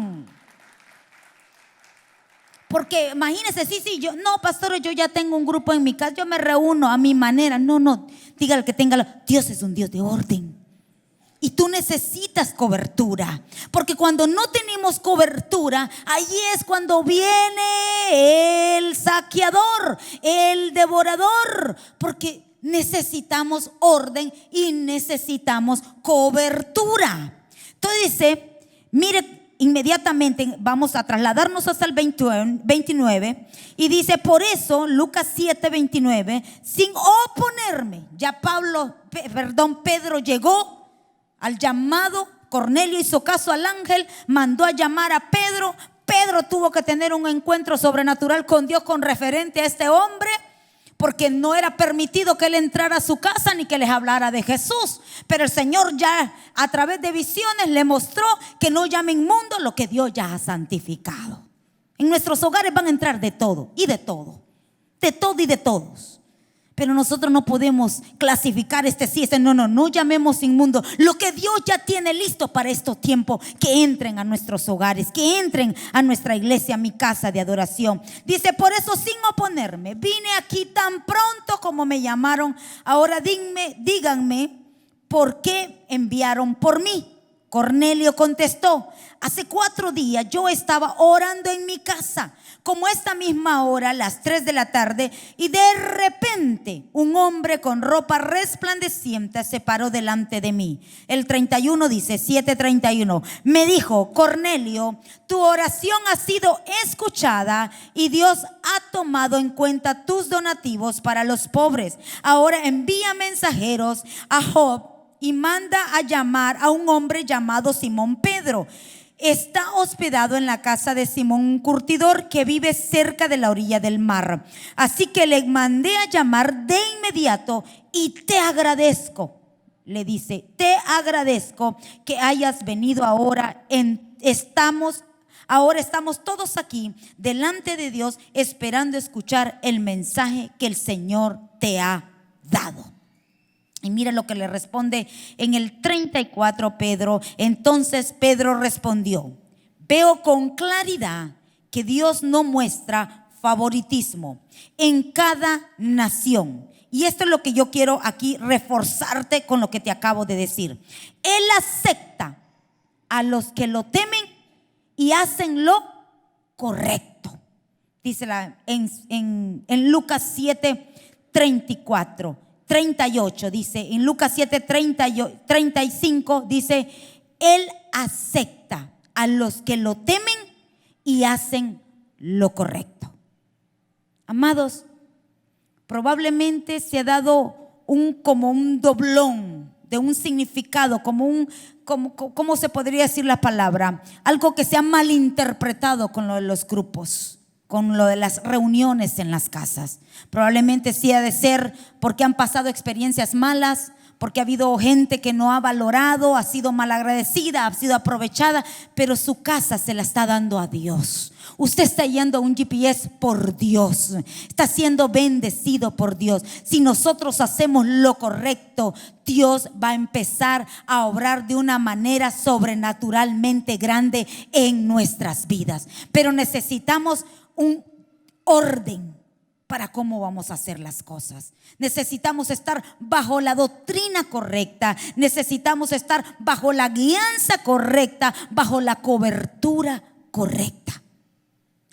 Porque imagínese, yo, no, pastor, yo ya tengo un grupo en mi casa, yo me reúno a mi manera. No, dígale que tenga. Dios es un Dios de orden. Y tú necesitas cobertura. Porque cuando no tenemos cobertura, ahí es cuando viene el saqueador, el devorador. Porque necesitamos orden y necesitamos cobertura. Entonces dice, mire, inmediatamente vamos a trasladarnos hasta el 29 y dice, por eso, Lucas 7:29, sin oponerme, ya Pedro llegó al llamado. Cornelio hizo caso al ángel, mandó a llamar a Pedro. Pedro tuvo que tener un encuentro sobrenatural con Dios con referente a este hombre, porque no era permitido que él entrara a su casa ni que les hablara de Jesús. Pero el Señor ya a través de visiones le mostró que no llame inmundo lo que Dios ya ha santificado. En nuestros hogares van a entrar de todo y de todo y de todos. Pero nosotros no podemos clasificar no llamemos inmundo lo que Dios ya tiene listo para estos tiempos, que entren a nuestros hogares, que entren a nuestra iglesia, a mi casa de adoración. Dice, por eso sin oponerme, vine aquí tan pronto como me llamaron. Ahora díganme, ¿por qué enviaron por mí? Cornelio contestó, hace 4 días yo estaba orando en mi casa, como esta misma hora, las 3 de la tarde, y de repente un hombre con ropa resplandeciente se paró delante de mí. El 31 dice, 7:31, me dijo, Cornelio, tu oración ha sido escuchada y Dios ha tomado en cuenta tus donativos para los pobres. Ahora envía mensajeros a Jope y manda a llamar a un hombre llamado Simón Pedro. Está hospedado en la casa de Simón, un curtidor que vive cerca de la orilla del mar. Así que le mandé a llamar de inmediato y te agradezco. Le dice, te agradezco que hayas venido ahora. Ahora estamos todos aquí delante de Dios esperando escuchar el mensaje que el Señor te ha dado. Y mira lo que le responde en el 34 Pedro. Entonces Pedro respondió, veo con claridad que Dios no muestra favoritismo en cada nación. Y esto es lo que yo quiero aquí reforzarte con lo que te acabo de decir. Él acepta a los que lo temen y hacen lo correcto. Dice en Lucas 7:34. 38 dice, en Lucas 7:35 dice, Él acepta a los que lo temen y hacen lo correcto. Amados, probablemente se ha dado como un doblón de un significado, ¿cómo se podría decir la palabra? Algo que se ha malinterpretado con lo de los grupos. con lo de las reuniones en las casas. Probablemente sí ha de ser porque han pasado experiencias malas, porque ha habido gente que no ha valorado, ha sido malagradecida, ha sido aprovechada, pero su casa se la está dando a Dios. Usted está yendo a un GPS por Dios, está siendo bendecido por Dios. Si nosotros hacemos lo correcto, Dios va a empezar a obrar de una manera sobrenaturalmente grande en nuestras vidas. Pero necesitamos un orden para cómo vamos a hacer las cosas. Necesitamos estar bajo la doctrina correcta, necesitamos estar bajo la guianza correcta, bajo la cobertura correcta,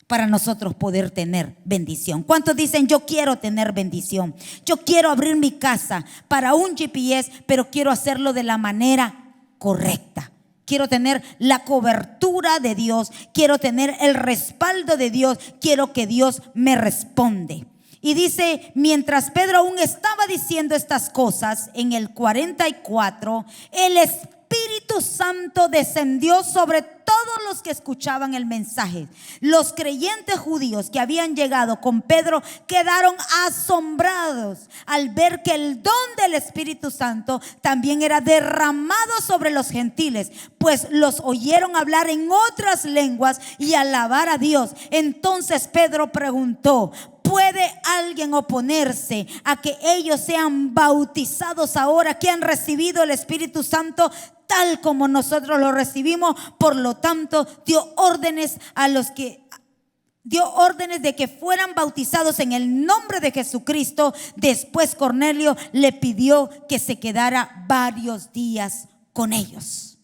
para nosotros poder tener bendición. ¿Cuántos dicen: yo quiero tener bendición? Yo quiero abrir mi casa para un GPS, pero quiero hacerlo de la manera correcta. Quiero tener la cobertura de Dios, quiero tener el respaldo de Dios, quiero que Dios me responde. Y dice: mientras Pedro aún estaba diciendo estas cosas, en el 44, el Espíritu Santo descendió sobre todos los que escuchaban el mensaje. Los creyentes judíos que habían llegado con Pedro quedaron asombrados al ver que el don del Espíritu Santo también era derramado sobre los gentiles, pues los oyeron hablar en otras lenguas y alabar a Dios. Entonces Pedro preguntó: ¿puede alguien oponerse a que ellos sean bautizados ahora que han recibido el Espíritu Santo tal como nosotros lo recibimos? Por lo tanto, dio órdenes de que fueran bautizados en el nombre de Jesucristo. Después Cornelio le pidió que se quedara varios días con ellos.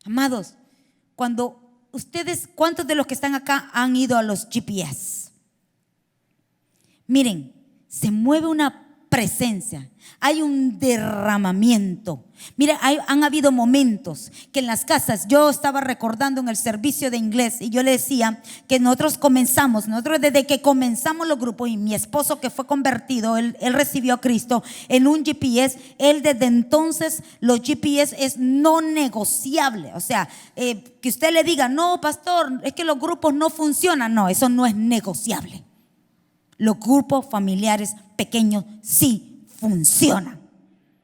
Amados, ¿cuántos de los que están acá han ido a los GPS? Miren, se mueve una presencia, hay un derramamiento. Mira, han habido momentos que en las casas, yo estaba recordando en el servicio de inglés y yo le decía que nosotros desde que comenzamos los grupos, y mi esposo que fue convertido, él recibió a Cristo en un GPS. Él desde entonces, los GPS es no negociable. O sea, que usted le diga: no, pastor, es que los grupos no funcionan. No, eso no es negociable. Los grupos familiares pequeños sí funcionan.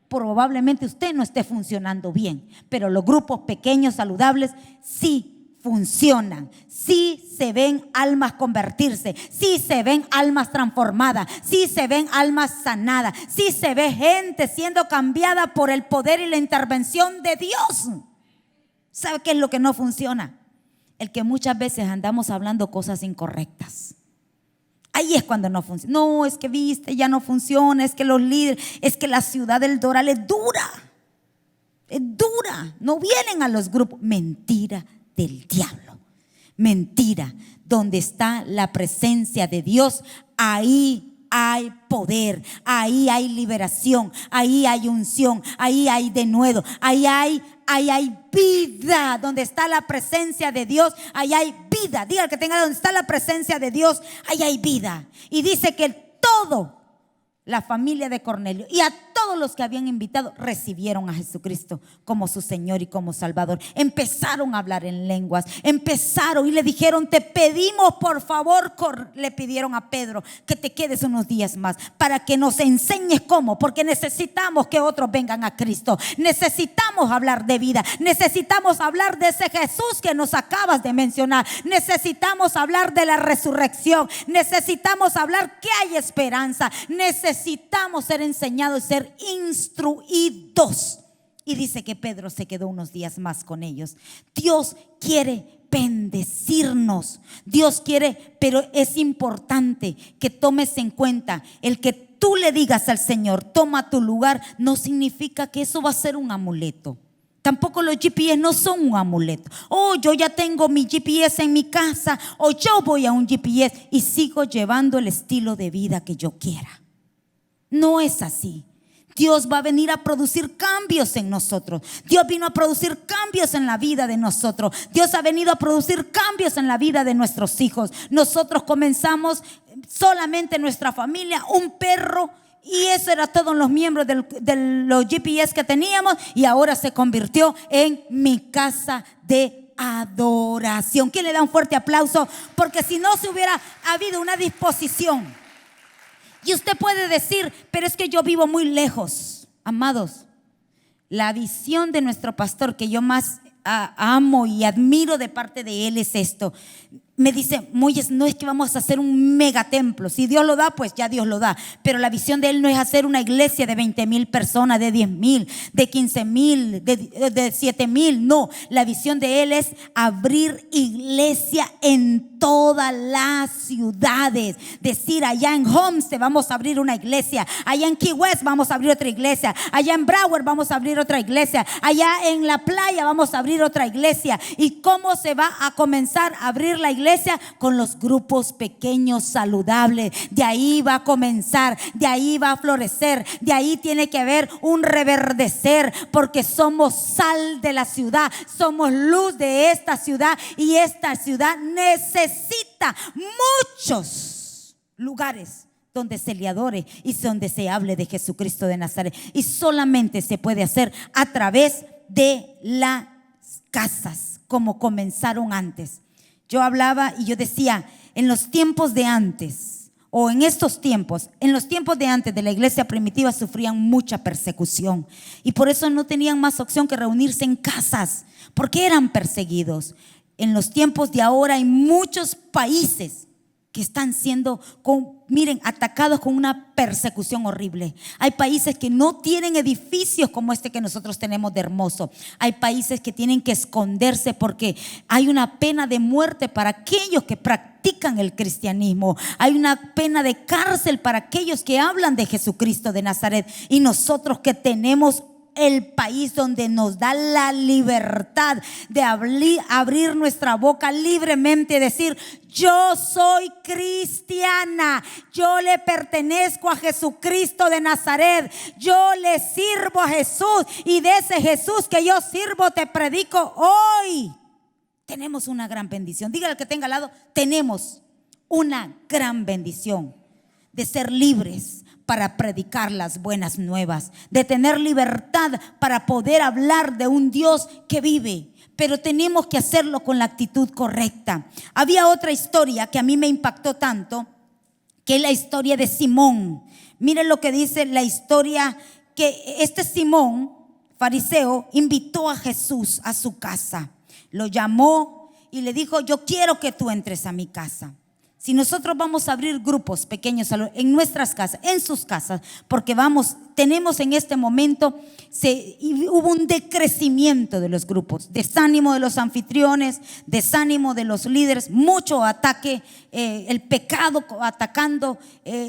Probablemente usted no esté funcionando bien, pero los grupos pequeños saludables sí funcionan. Sí se ven almas convertirse, sí se ven almas transformadas, sí se ven almas sanadas, sí se ve gente siendo cambiada por el poder y la intervención de Dios. ¿Sabe qué es lo que no funciona? El que muchas veces andamos hablando cosas incorrectas. Ahí es cuando no funciona. No, es que viste, ya no funciona, es que los líderes, es que la ciudad del Doral es dura, no vienen a los grupos. Mentira del diablo, mentira. Donde está la presencia de Dios, ahí hay poder, ahí hay liberación, ahí hay unción, ahí hay denuedo, ahí hay vida. Donde está la presencia de Dios, ahí hay vida. Diga al que tenga: donde está la presencia de Dios, ahí hay vida. Y dice que la familia de Cornelio y a todos los que habían invitado recibieron a Jesucristo como su Señor y como Salvador. Empezaron a hablar en lenguas, y le dijeron: te pedimos por favor, le pidieron a Pedro que te quedes unos días más para que nos enseñes cómo, porque necesitamos que otros vengan a Cristo. Necesitamos hablar de vida, necesitamos hablar de ese Jesús que nos acabas de mencionar, necesitamos hablar de la resurrección, necesitamos hablar que hay esperanza, necesitamos ser enseñados y ser instruidos. Y dice que Pedro se quedó unos días más con ellos. Dios quiere bendecirnos, Dios quiere, pero es importante que tomes en cuenta el que tú le digas al Señor: toma tu lugar, no significa que eso va a ser un amuleto. Tampoco los GPS no son un amuleto. Yo ya tengo mi GPS en mi casa, o yo voy a un GPS y sigo llevando el estilo de vida que yo quiera. No es así. Dios va a venir a producir cambios en nosotros. Dios vino a producir cambios en la vida de nosotros. Dios ha venido a producir cambios en la vida de nuestros hijos. Nosotros comenzamos solamente nuestra familia, un perro, y eso era todos los miembros de los GPS que teníamos, y ahora se convirtió en mi casa de adoración. ¿Quién le da un fuerte aplauso? Porque si no se hubiera habido una disposición. Y usted puede decir, pero es que yo vivo muy lejos. Amados, la visión de nuestro pastor que yo más amo y admiro de parte de él es esto. Me dice, Moyes, no es que vamos a hacer un megatemplo. Si Dios lo da, pues ya Dios lo da. Pero la visión de él no es hacer una iglesia de 20,000 personas, de 10,000, de 15,000, de 7,000. No, la visión de él es abrir iglesia en todas las ciudades. Decir, allá en Homestead vamos a abrir una iglesia, allá en Key West vamos a abrir otra iglesia, allá en Broward vamos a abrir otra iglesia, allá en la playa vamos a abrir otra iglesia. ¿Y cómo se va a comenzar a abrir la iglesia? Con los grupos pequeños saludables. De ahí va a comenzar, de ahí va a florecer, de ahí tiene que haber un reverdecer, porque somos sal de la ciudad, somos luz de esta ciudad, y esta ciudad necesita muchos lugares donde se le adore y donde se hable de Jesucristo de Nazaret. Y solamente se puede hacer a través de las casas, como comenzaron antes. Yo hablaba y yo decía, en los tiempos de antes, o en estos tiempos, en los tiempos de antes de la iglesia primitiva sufrían mucha persecución, y por eso no tenían más opción que reunirse en casas, porque eran perseguidos. En los tiempos de ahora hay muchos países que están siendo, atacados con una persecución horrible. Hay países que no tienen edificios como este que nosotros tenemos de hermoso. Hay países que tienen que esconderse porque hay una pena de muerte para aquellos que practican el cristianismo. Hay una pena de cárcel para aquellos que hablan de Jesucristo de Nazaret. Y nosotros que tenemos el país donde nos da la libertad de abrir nuestra boca libremente y decir, yo soy cristiana, yo le pertenezco a Jesucristo de Nazaret, yo le sirvo a Jesús, y de ese Jesús que yo sirvo te predico hoy. Tenemos una gran bendición. Dígale al que tenga al lado, tenemos una gran bendición de ser libres para predicar las buenas nuevas, de tener libertad para poder hablar de un Dios que vive, pero tenemos que hacerlo con la actitud correcta. Había otra historia que a mí me impactó tanto, que es la historia de Simón. Miren lo que dice la historia, que este Simón, fariseo, invitó a Jesús a su casa, lo llamó y le dijo, yo quiero que tú entres a mi casa. Si nosotros vamos a abrir grupos pequeños en nuestras casas, en sus casas, porque tenemos en este momento, hubo un decrecimiento de los grupos, desánimo de los anfitriones, desánimo de los líderes, mucho ataque, el pecado atacando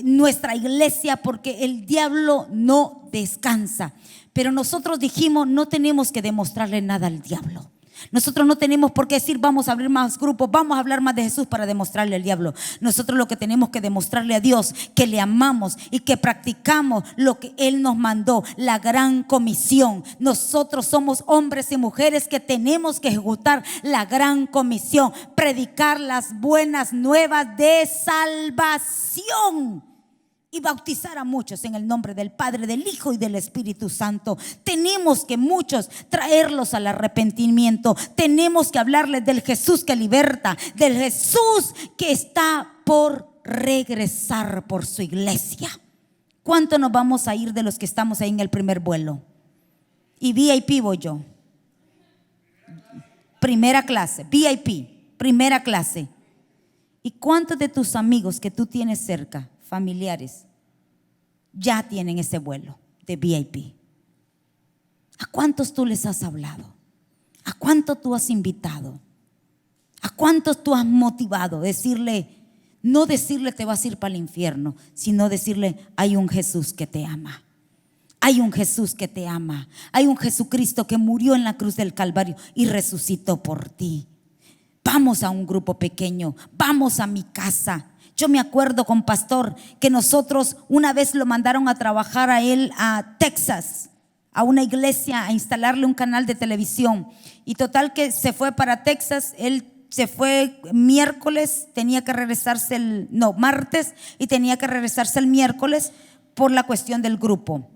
nuestra iglesia, porque el diablo no descansa. Pero nosotros dijimos, no tenemos que demostrarle nada al diablo. Nosotros no tenemos por qué decir vamos a abrir más grupos, vamos a hablar más de Jesús para demostrarle al diablo. Nosotros lo que tenemos que demostrarle a Dios, que le amamos y que practicamos lo que Él nos mandó, la gran comisión. Nosotros somos hombres y mujeres que tenemos que ejecutar la gran comisión, predicar las buenas nuevas de salvación y bautizar a muchos en el nombre del Padre, del Hijo y del Espíritu Santo. Tenemos que muchos traerlos al arrepentimiento. Tenemos que hablarles del Jesús que liberta, del Jesús que está por regresar por su iglesia. ¿Cuánto nos vamos a ir de los que estamos ahí en el primer vuelo? Y VIP voy yo. Primera clase, VIP, primera clase. ¿Y cuántos de tus amigos que tú tienes cerca, familiares, ya tienen ese vuelo de VIP? ¿A cuántos tú les has hablado? ¿A cuántos tú has invitado? ¿A cuántos tú has motivado? No decirle te vas a ir para el infierno, sino decirle hay un Jesús que te ama. Hay un Jesús que te ama. Hay un Jesucristo que murió en la cruz del Calvario y resucitó por ti. Vamos a un grupo pequeño, vamos a mi casa. Yo me acuerdo con pastor que nosotros una vez lo mandaron a trabajar a él a Texas, a una iglesia, a instalarle un canal de televisión. Y total que se fue para Texas. Él se fue miércoles, tenía que regresarse martes, y tenía que regresarse el miércoles por la cuestión del grupo.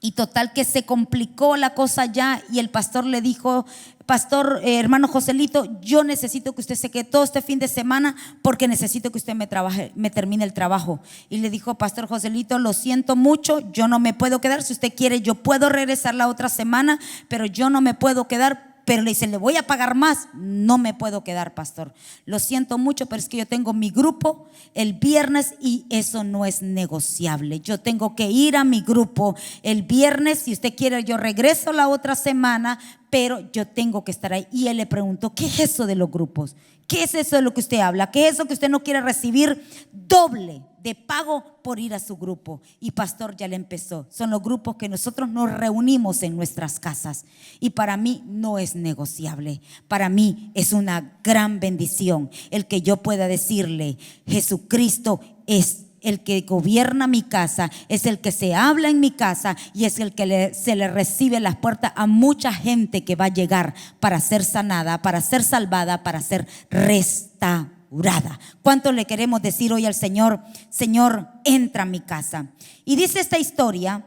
Y total que se complicó la cosa ya, y el pastor le dijo: pastor, hermano Joselito, yo necesito que usted se quede todo este fin de semana porque necesito que usted me termine el trabajo. Y le dijo: pastor Joselito, lo siento mucho, yo no me puedo quedar. Si usted quiere, yo puedo regresar la otra semana, pero yo no me puedo quedar. Pero le dice: le voy a pagar más. No me puedo quedar, pastor, lo siento mucho, pero es que yo tengo mi grupo el viernes y eso no es negociable. Yo tengo que ir a mi grupo el viernes. Si usted quiere, yo regreso la otra semana, pero yo tengo que estar ahí. Y él le preguntó: ¿qué es eso de los grupos? ¿Qué es eso de lo que usted habla? ¿Qué es eso que usted no quiere recibir doble de pago por ir a su grupo? Y pastor ya le empezó: son los grupos que nosotros nos reunimos en nuestras casas, y para mí no es negociable. Para mí es una gran bendición el que yo pueda decirle: Jesucristo es el que gobierna mi casa, es el que se habla en mi casa, y es el que se le recibe las puertas a mucha gente que va a llegar para ser sanada, para ser salvada, para ser restaurada. ¿Cuánto le queremos decir hoy al Señor: Señor, entra a mi casa? Y dice esta historia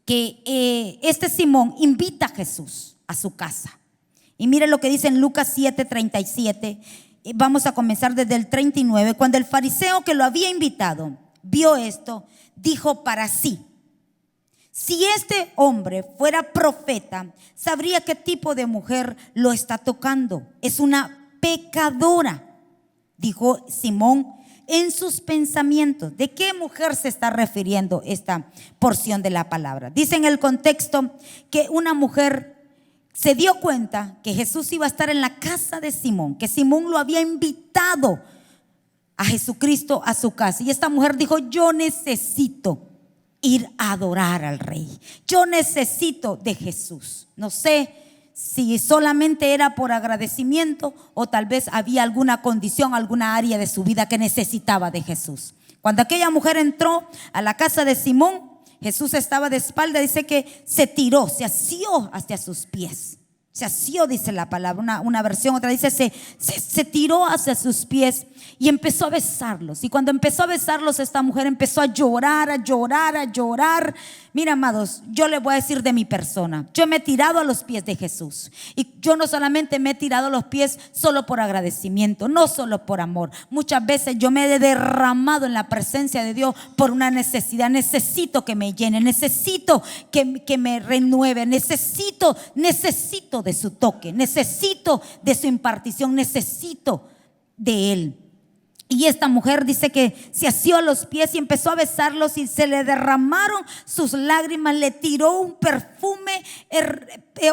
que este Simón invita a Jesús a su casa. Y mire lo que dice en Lucas 7:37. Vamos a comenzar desde el 39. Cuando el fariseo que lo había invitado vio esto, dijo para sí: si este hombre fuera profeta, sabría qué tipo de mujer lo está tocando. Es una pecadora. Dijo Simón en sus pensamientos. ¿De qué mujer se está refiriendo esta porción de la palabra? Dice en el contexto que una mujer se dio cuenta que Jesús iba a estar en la casa de Simón, que Simón lo había invitado a Jesucristo a su casa. Y esta mujer dijo: yo necesito ir a adorar al Rey, yo necesito de Jesús. No sé si solamente era por agradecimiento o tal vez había alguna condición, alguna área de su vida que necesitaba de Jesús. Cuando aquella mujer entró a la casa de Simón, Jesús estaba de espalda. Dice que se tiró, se asió hacia sus pies. Se asió, dice la palabra, una versión, otra dice se tiró hacia sus pies y empezó a besarlos. Y cuando empezó a besarlos, esta mujer empezó a llorar, a llorar, a llorar. Mira, amados, yo les voy a decir de mi persona: yo me he tirado a los pies de Jesús. Y yo no solamente me he tirado a los pies solo por agradecimiento, no solo por amor. Muchas veces yo me he derramado en la presencia de Dios por una necesidad. Necesito que me llene, necesito que me renueve, necesito de su toque, necesito de su impartición, necesito de Él. Y esta mujer dice que se asió a los pies y empezó a besarlos, y se le derramaron sus lágrimas. Le tiró un perfume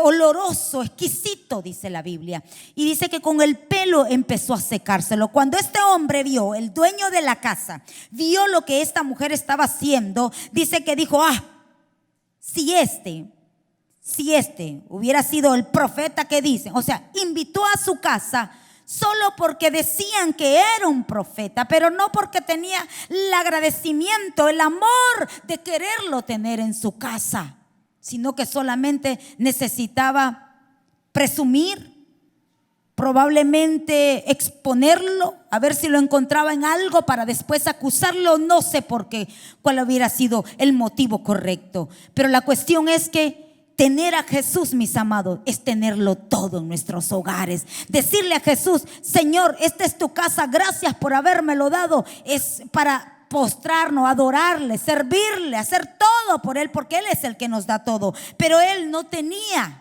oloroso, exquisito, dice la Biblia. Y dice que con el pelo empezó a secárselo. Cuando este hombre vio, el dueño de la casa, vio lo que esta mujer estaba haciendo, dice que dijo: si este hubiera sido el profeta que dicen, o sea, invitó a su casa solo porque decían que era un profeta, pero no porque tenía el agradecimiento, el amor de quererlo tener en su casa, sino que solamente necesitaba presumir, probablemente exponerlo, a ver si lo encontraba en algo para después acusarlo. No sé por qué, cuál hubiera sido el motivo correcto, pero la cuestión es que tener a Jesús, mis amados, es tenerlo todo en nuestros hogares. Decirle a Jesús: Señor, esta es tu casa, gracias por habérmelo dado. Es para postrarnos, adorarle, servirle, hacer todo por Él, porque Él es el que nos da todo. Pero Él no tenía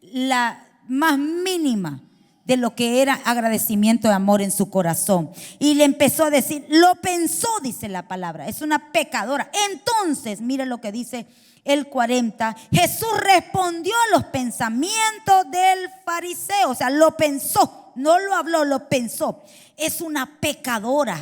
la más mínima de lo que era agradecimiento de amor en su corazón. Y le empezó a decir, lo pensó, dice la palabra, es una pecadora. Entonces, mire lo que dice el 40. Jesús respondió a los pensamientos del fariseo. O sea, lo pensó, no lo habló, lo pensó. Es una pecadora.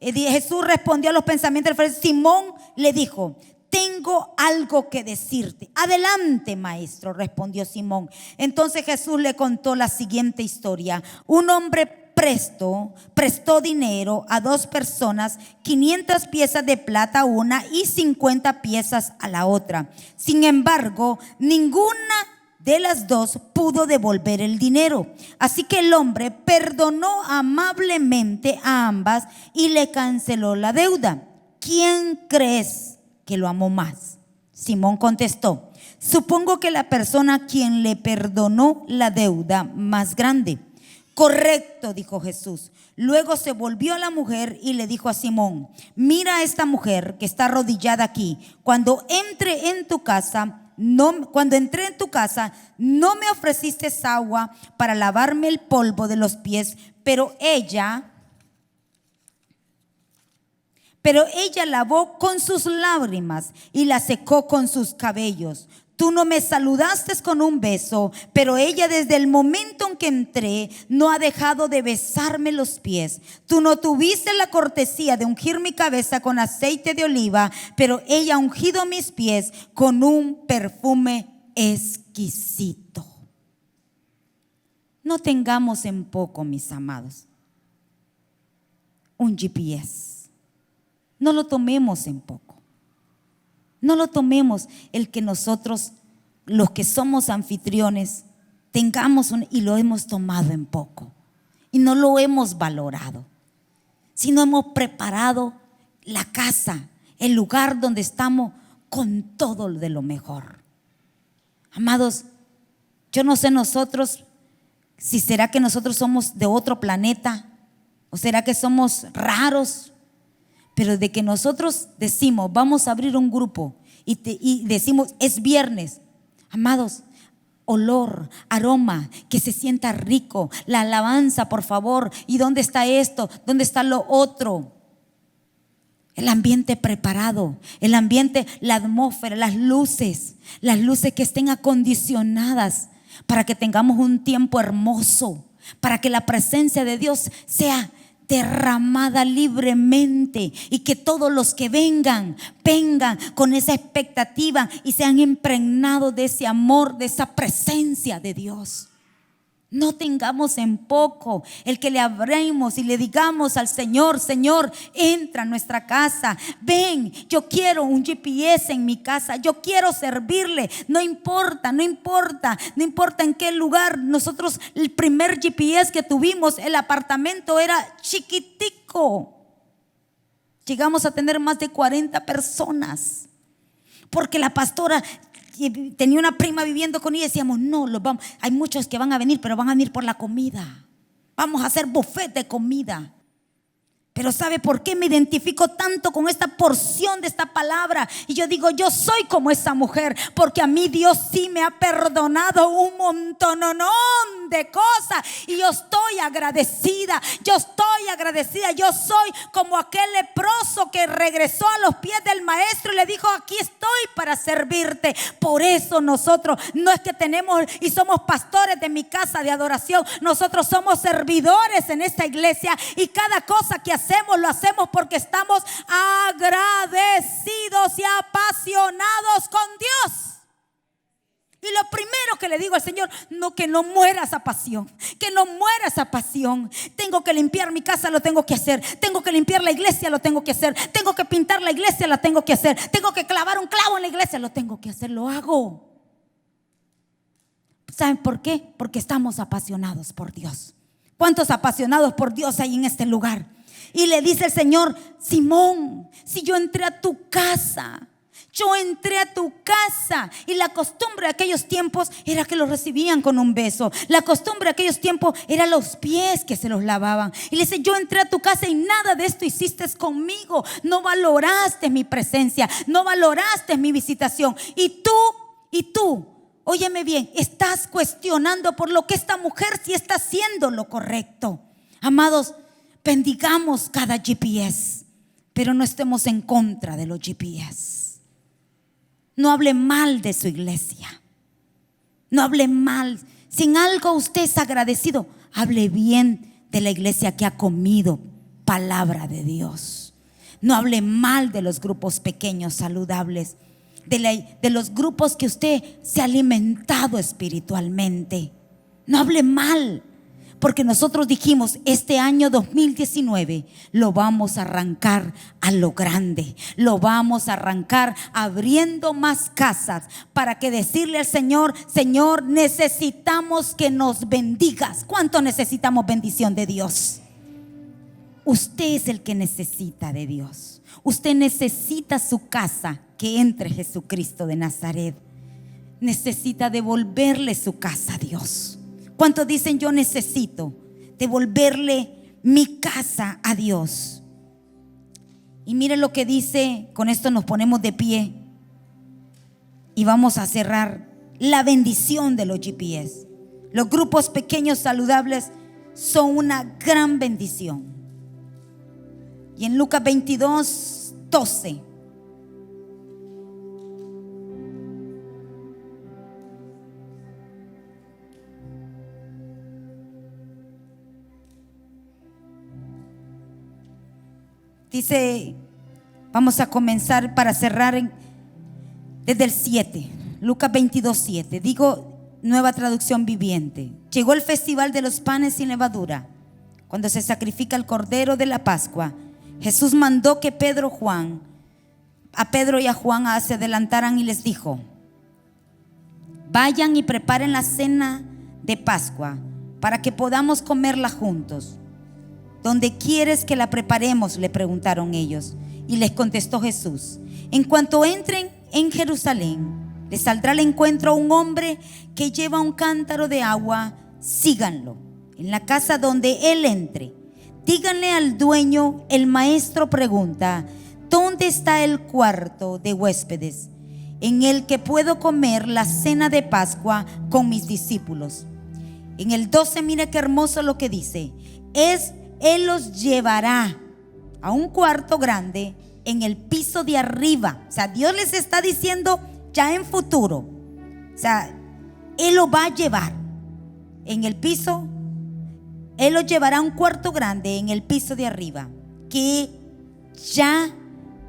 Jesús respondió a los pensamientos del fariseo. Simón le dijo: tengo algo que decirte. Adelante, maestro, respondió Simón. Entonces Jesús le contó la siguiente historia. Un hombre prestó dinero a dos personas, 500 piezas de plata a una y 50 piezas a la otra. Sin embargo, ninguna de las dos pudo devolver el dinero. Así que el hombre perdonó amablemente a ambas y le canceló la deuda. ¿Quién crees que lo amó más? Simón contestó: supongo que la persona a quien le perdonó la deuda más grande. Correcto, dijo Jesús. Luego se volvió a la mujer y le dijo a Simón: mira a esta mujer que está arrodillada aquí. Cuando entré en tu casa, no me ofreciste agua para lavarme el polvo de los pies, pero ella lavó con sus lágrimas y la secó con sus cabellos. Tú no me saludaste con un beso, pero ella desde el momento en que entré no ha dejado de besarme los pies. Tú no tuviste la cortesía de ungir mi cabeza con aceite de oliva, pero ella ha ungido mis pies con un perfume exquisito. No tengamos en poco, mis amados, un GPS. No lo tomemos en poco. No lo tomemos el que nosotros, los que somos anfitriones, tengamos y lo hemos tomado en poco y no lo hemos valorado. Si no hemos preparado la casa, el lugar donde estamos con todo de lo mejor. Amados, yo no sé nosotros si será que nosotros somos de otro planeta o será que somos raros. Pero de que nosotros decimos vamos a abrir un grupo y decimos es viernes, amados, olor, aroma, que se sienta rico, la alabanza, por favor. ¿Y dónde está esto? ¿Dónde está lo otro? El ambiente preparado, el ambiente, la atmósfera, las luces que estén acondicionadas para que tengamos un tiempo hermoso, para que la presencia de Dios sea derramada libremente y que todos los que vengan con esa expectativa y sean impregnados de ese amor, de esa presencia de Dios. No tengamos en poco el que le abramos y le digamos al Señor: Señor, entra a nuestra casa, ven, yo quiero un GPS en mi casa, yo quiero servirle. No importa en qué lugar. Nosotros, el primer GPS que tuvimos, el apartamento era chiquitico. Llegamos a tener más de 40 personas porque la pastora tenía una prima viviendo con ella y decíamos: no, hay muchos que van a venir, pero van a venir por la comida. Vamos a hacer buffet de comida. Pero ¿sabe por qué me identifico tanto con esta porción de esta palabra? Y yo digo, yo soy como esa mujer, porque a mí Dios sí me ha perdonado un montón de cosas. Y yo estoy agradecida. Yo soy como aquel leproso que regresó a los pies del maestro y le dijo: aquí estoy para servirte. Por eso nosotros no es que tenemos y somos pastores de mi casa de adoración. Nosotros somos servidores en esta iglesia, y cada cosa que lo hacemos porque estamos agradecidos y apasionados con Dios. Y lo primero que le digo al Señor: que no muera esa pasión, que no muera esa pasión. Tengo que limpiar mi casa, lo tengo que hacer. Tengo que limpiar la iglesia, lo tengo que hacer. Tengo que pintar la iglesia, la tengo que hacer. Tengo que clavar un clavo en la iglesia, lo tengo que hacer, lo hago. ¿Saben por qué? Porque estamos apasionados por Dios. ¿Cuántos apasionados por Dios hay en este lugar? Y le dice el Señor: Simón, si yo entré a tu casa, y la costumbre de aquellos tiempos era que los recibían con un beso. La costumbre de aquellos tiempos era los pies que se los lavaban. Y le dice: yo entré a tu casa y nada de esto hiciste conmigo. No valoraste mi presencia, no valoraste mi visitación. Y tú, óyeme bien, estás cuestionando por lo que esta mujer sí está haciendo lo correcto. Amados, bendigamos cada GPS, pero no estemos en contra de los GPS. No hable mal de su iglesia. No hable mal. Si en algo usted es agradecido, hable bien de la iglesia que ha comido palabra de Dios. No hable mal de los grupos pequeños saludables, de los grupos que usted se ha alimentado espiritualmente. No hable mal. Porque nosotros dijimos: este año 2019 lo vamos a arrancar a lo grande. Lo vamos a arrancar abriendo más casas para que decirle al Señor: Señor, necesitamos que nos bendigas. ¿Cuánto necesitamos bendición de Dios? Usted es el que necesita de Dios. Usted necesita su casa que entre Jesucristo de Nazaret. Necesita devolverle su casa a Dios. ¿Cuántos dicen: yo necesito devolverle mi casa a Dios? Y mire lo que dice, con esto nos ponemos de pie y vamos a cerrar. La bendición de los GPS. Los grupos pequeños saludables son una gran bendición. Y en Lucas 22:12 dice, vamos a comenzar para cerrar desde el 7, Lucas 22:7. Digo, Nueva Traducción Viviente. Llegó el festival de los panes sin levadura, cuando se sacrifica el cordero de la Pascua. Jesús mandó que a Pedro y a Juan se adelantaran y les dijo: vayan y preparen la cena de Pascua para que podamos comerla juntos. ¿Dónde quieres que la preparemos?, le preguntaron ellos. Y les contestó Jesús: en cuanto entren en Jerusalén, les saldrá al encuentro un hombre que lleva un cántaro de agua. Síganlo. En la casa donde él entre, díganle al dueño: el maestro pregunta, ¿dónde está el cuarto de huéspedes en el que puedo comer la cena de Pascua con mis discípulos? En el 12, mire qué hermoso lo que dice. Él los llevará a un cuarto grande en el piso de arriba. O sea, Dios les está diciendo ya en futuro. O sea, Él los va a llevar en el piso. Él los llevará a un cuarto grande en el piso de arriba, que ya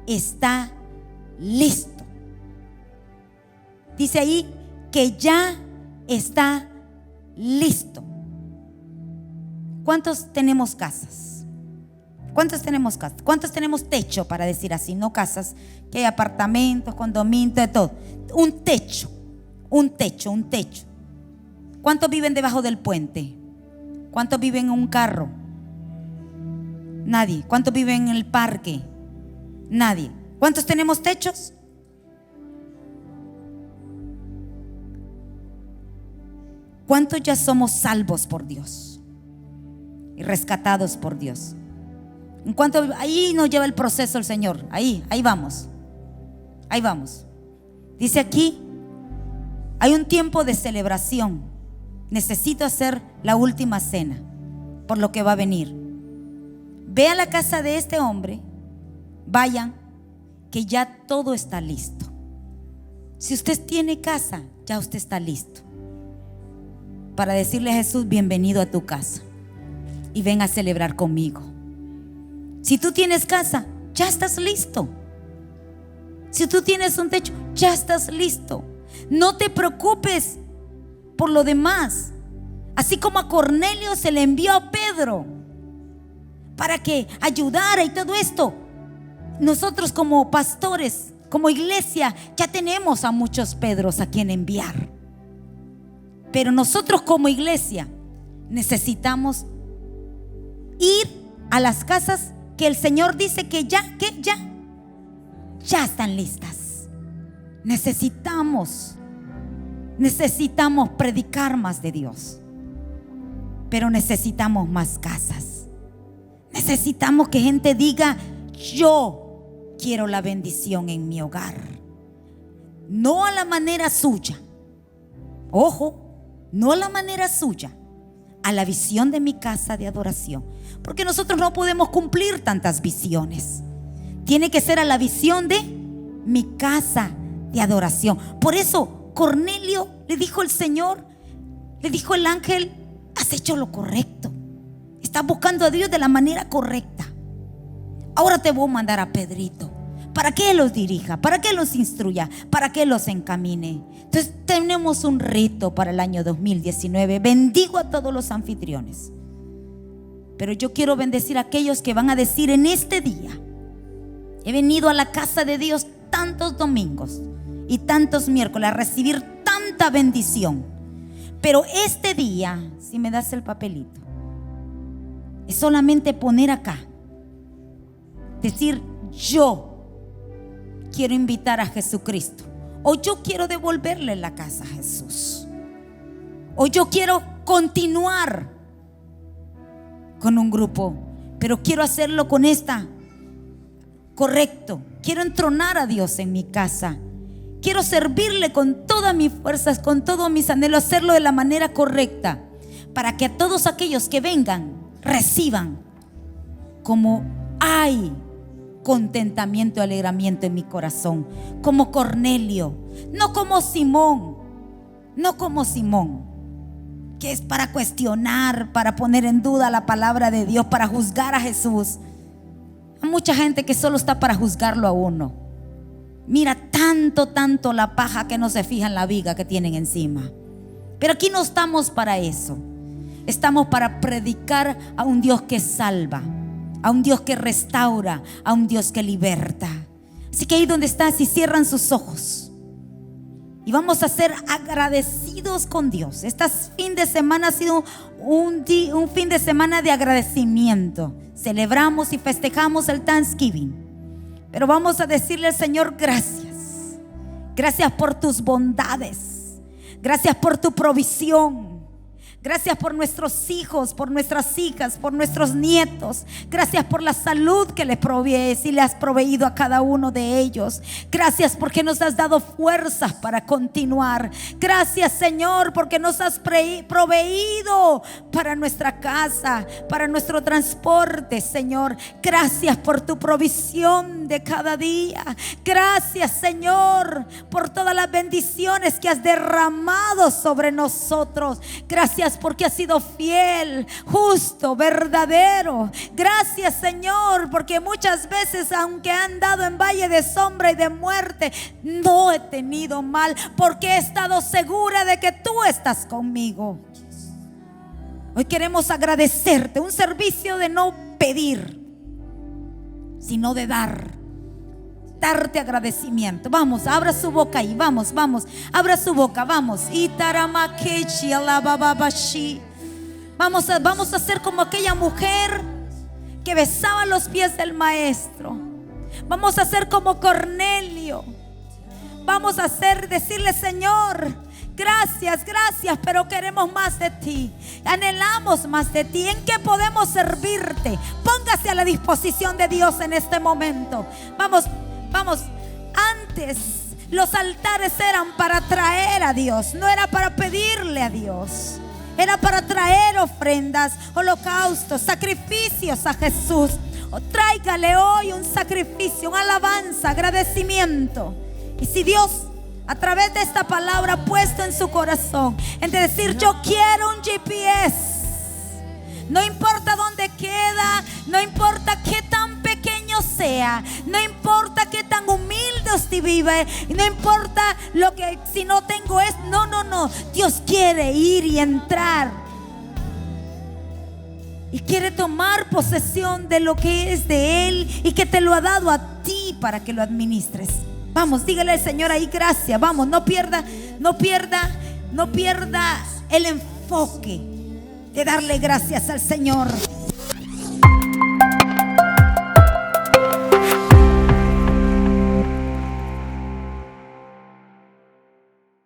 está listo. Dice ahí que ya está listo. ¿Cuántos tenemos casas? ¿Cuántos tenemos casas? ¿Cuántos tenemos techo, para decir así? No casas, que hay apartamentos, condominios, de todo. Un techo. ¿Cuántos viven debajo del puente? ¿Cuántos viven en un carro? Nadie. ¿Cuántos viven en el parque? Nadie. ¿Cuántos tenemos techos? ¿Cuántos ya somos salvos por Dios y rescatados por Dios? En cuanto ahí nos lleva el proceso el Señor, ahí vamos. Dice aquí, hay un tiempo de celebración. Necesito hacer la última cena por lo que va a venir. Ve a la casa de este hombre, vayan, que ya todo está listo. Si usted tiene casa, ya usted está listo para decirle a Jesús: bienvenido a tu casa y ven a celebrar conmigo. Si tú tienes casa, ya estás listo. Si tú tienes un techo, ya estás listo. No te preocupes por lo demás. Así como a Cornelio se le envió a Pedro para que ayudara y todo esto, nosotros como pastores, como iglesia, ya tenemos a muchos Pedros a quien enviar. Pero nosotros como iglesia necesitamos ir a las casas que el Señor dice que ya están listas. Necesitamos predicar más de Dios, pero necesitamos más casas. Necesitamos que gente diga: yo quiero la bendición en mi hogar, no a la manera suya. Ojo, no a la manera suya, a la visión de mi casa de adoración, porque nosotros no podemos cumplir tantas visiones. Tiene que ser a la visión de mi casa de adoración. Por eso Cornelio le dijo el Señor, le dijo el ángel: has hecho lo correcto, estás buscando a Dios de la manera correcta. Ahora te voy a mandar a Pedrito para que los dirija, para que los instruya, para que los encamine. Entonces tenemos un rito para el año 2019. Bendigo a todos los anfitriones, pero yo quiero bendecir a aquellos que van a decir: en este día he venido a la casa de Dios tantos domingos y tantos miércoles a recibir tanta bendición, pero este día, si me das el papelito, es solamente poner acá, decir: yo quiero invitar a Jesucristo. O yo quiero devolverle la casa a Jesús. O yo quiero continuar con un grupo, pero quiero hacerlo con esta. Correcto. Quiero entronar a Dios en mi casa. Quiero servirle con todas mis fuerzas, con todos mis anhelos, hacerlo de la manera correcta, para que a todos aquellos que vengan reciban como hay contentamiento y alegramiento en mi corazón, como Cornelio, no como Simón, que es para cuestionar, para poner en duda la palabra de Dios, para juzgar a Jesús. Hay mucha gente que solo está para juzgarlo a uno. Mira tanto la paja que no se fija en la viga que tienen encima. Pero aquí no estamos para eso. Estamos para predicar a un Dios que salva, a un Dios que restaura, a un Dios que liberta. Así que ahí donde están, si cierran sus ojos, y vamos a ser agradecidos con Dios. Este fin de semana ha sido un fin de semana de agradecimiento. Celebramos y festejamos el Thanksgiving, pero vamos a decirle al Señor gracias. Gracias por tus bondades. Gracias por tu provisión. Gracias por nuestros hijos, por nuestras hijas, por nuestros nietos. Gracias por la salud que les provees y le has proveído a cada uno de ellos. Gracias porque nos has dado fuerzas para continuar. Gracias, Señor, porque nos has proveído para nuestra casa, para nuestro transporte, Señor. Gracias por tu provisión de cada día. Gracias, Señor, por todas las bendiciones que has derramado sobre nosotros. Gracias porque has sido fiel, justo, verdadero. Gracias, Señor, porque muchas veces, aunque he andado en valle de sombra y de muerte, no he tenido mal, porque he estado segura de que tú estás conmigo. Hoy queremos agradecerte, un servicio de no pedir, sino de darte agradecimiento. Vamos, abra su boca ahí. Vamos, abra su boca, vamos. Vamos a ser como aquella mujer que besaba los pies del maestro. Vamos a ser como Cornelio. Vamos a decirle: Señor, gracias, pero queremos más de ti. Anhelamos más de ti. ¿En qué podemos servirte? Póngase a la disposición de Dios en este momento. Vamos. Antes los altares eran para traer a Dios, no era para pedirle a Dios. Era para traer ofrendas, holocaustos, sacrificios a Jesús. Tráigale hoy un sacrificio, una alabanza, agradecimiento. Y si Dios, a través de esta palabra, ha puesto en su corazón en decir: yo quiero un GPS, no importa dónde queda, no importa qué tan pequeño sea, no importa qué tan humilde usted vive, no importa lo que, si no tengo es, no. Dios quiere ir y entrar y quiere tomar posesión de lo que es de Él y que te lo ha dado a ti para que lo administres. Vamos, dígale al Señor ahí gracias. Vamos, no pierda el enfoque de darle gracias al Señor.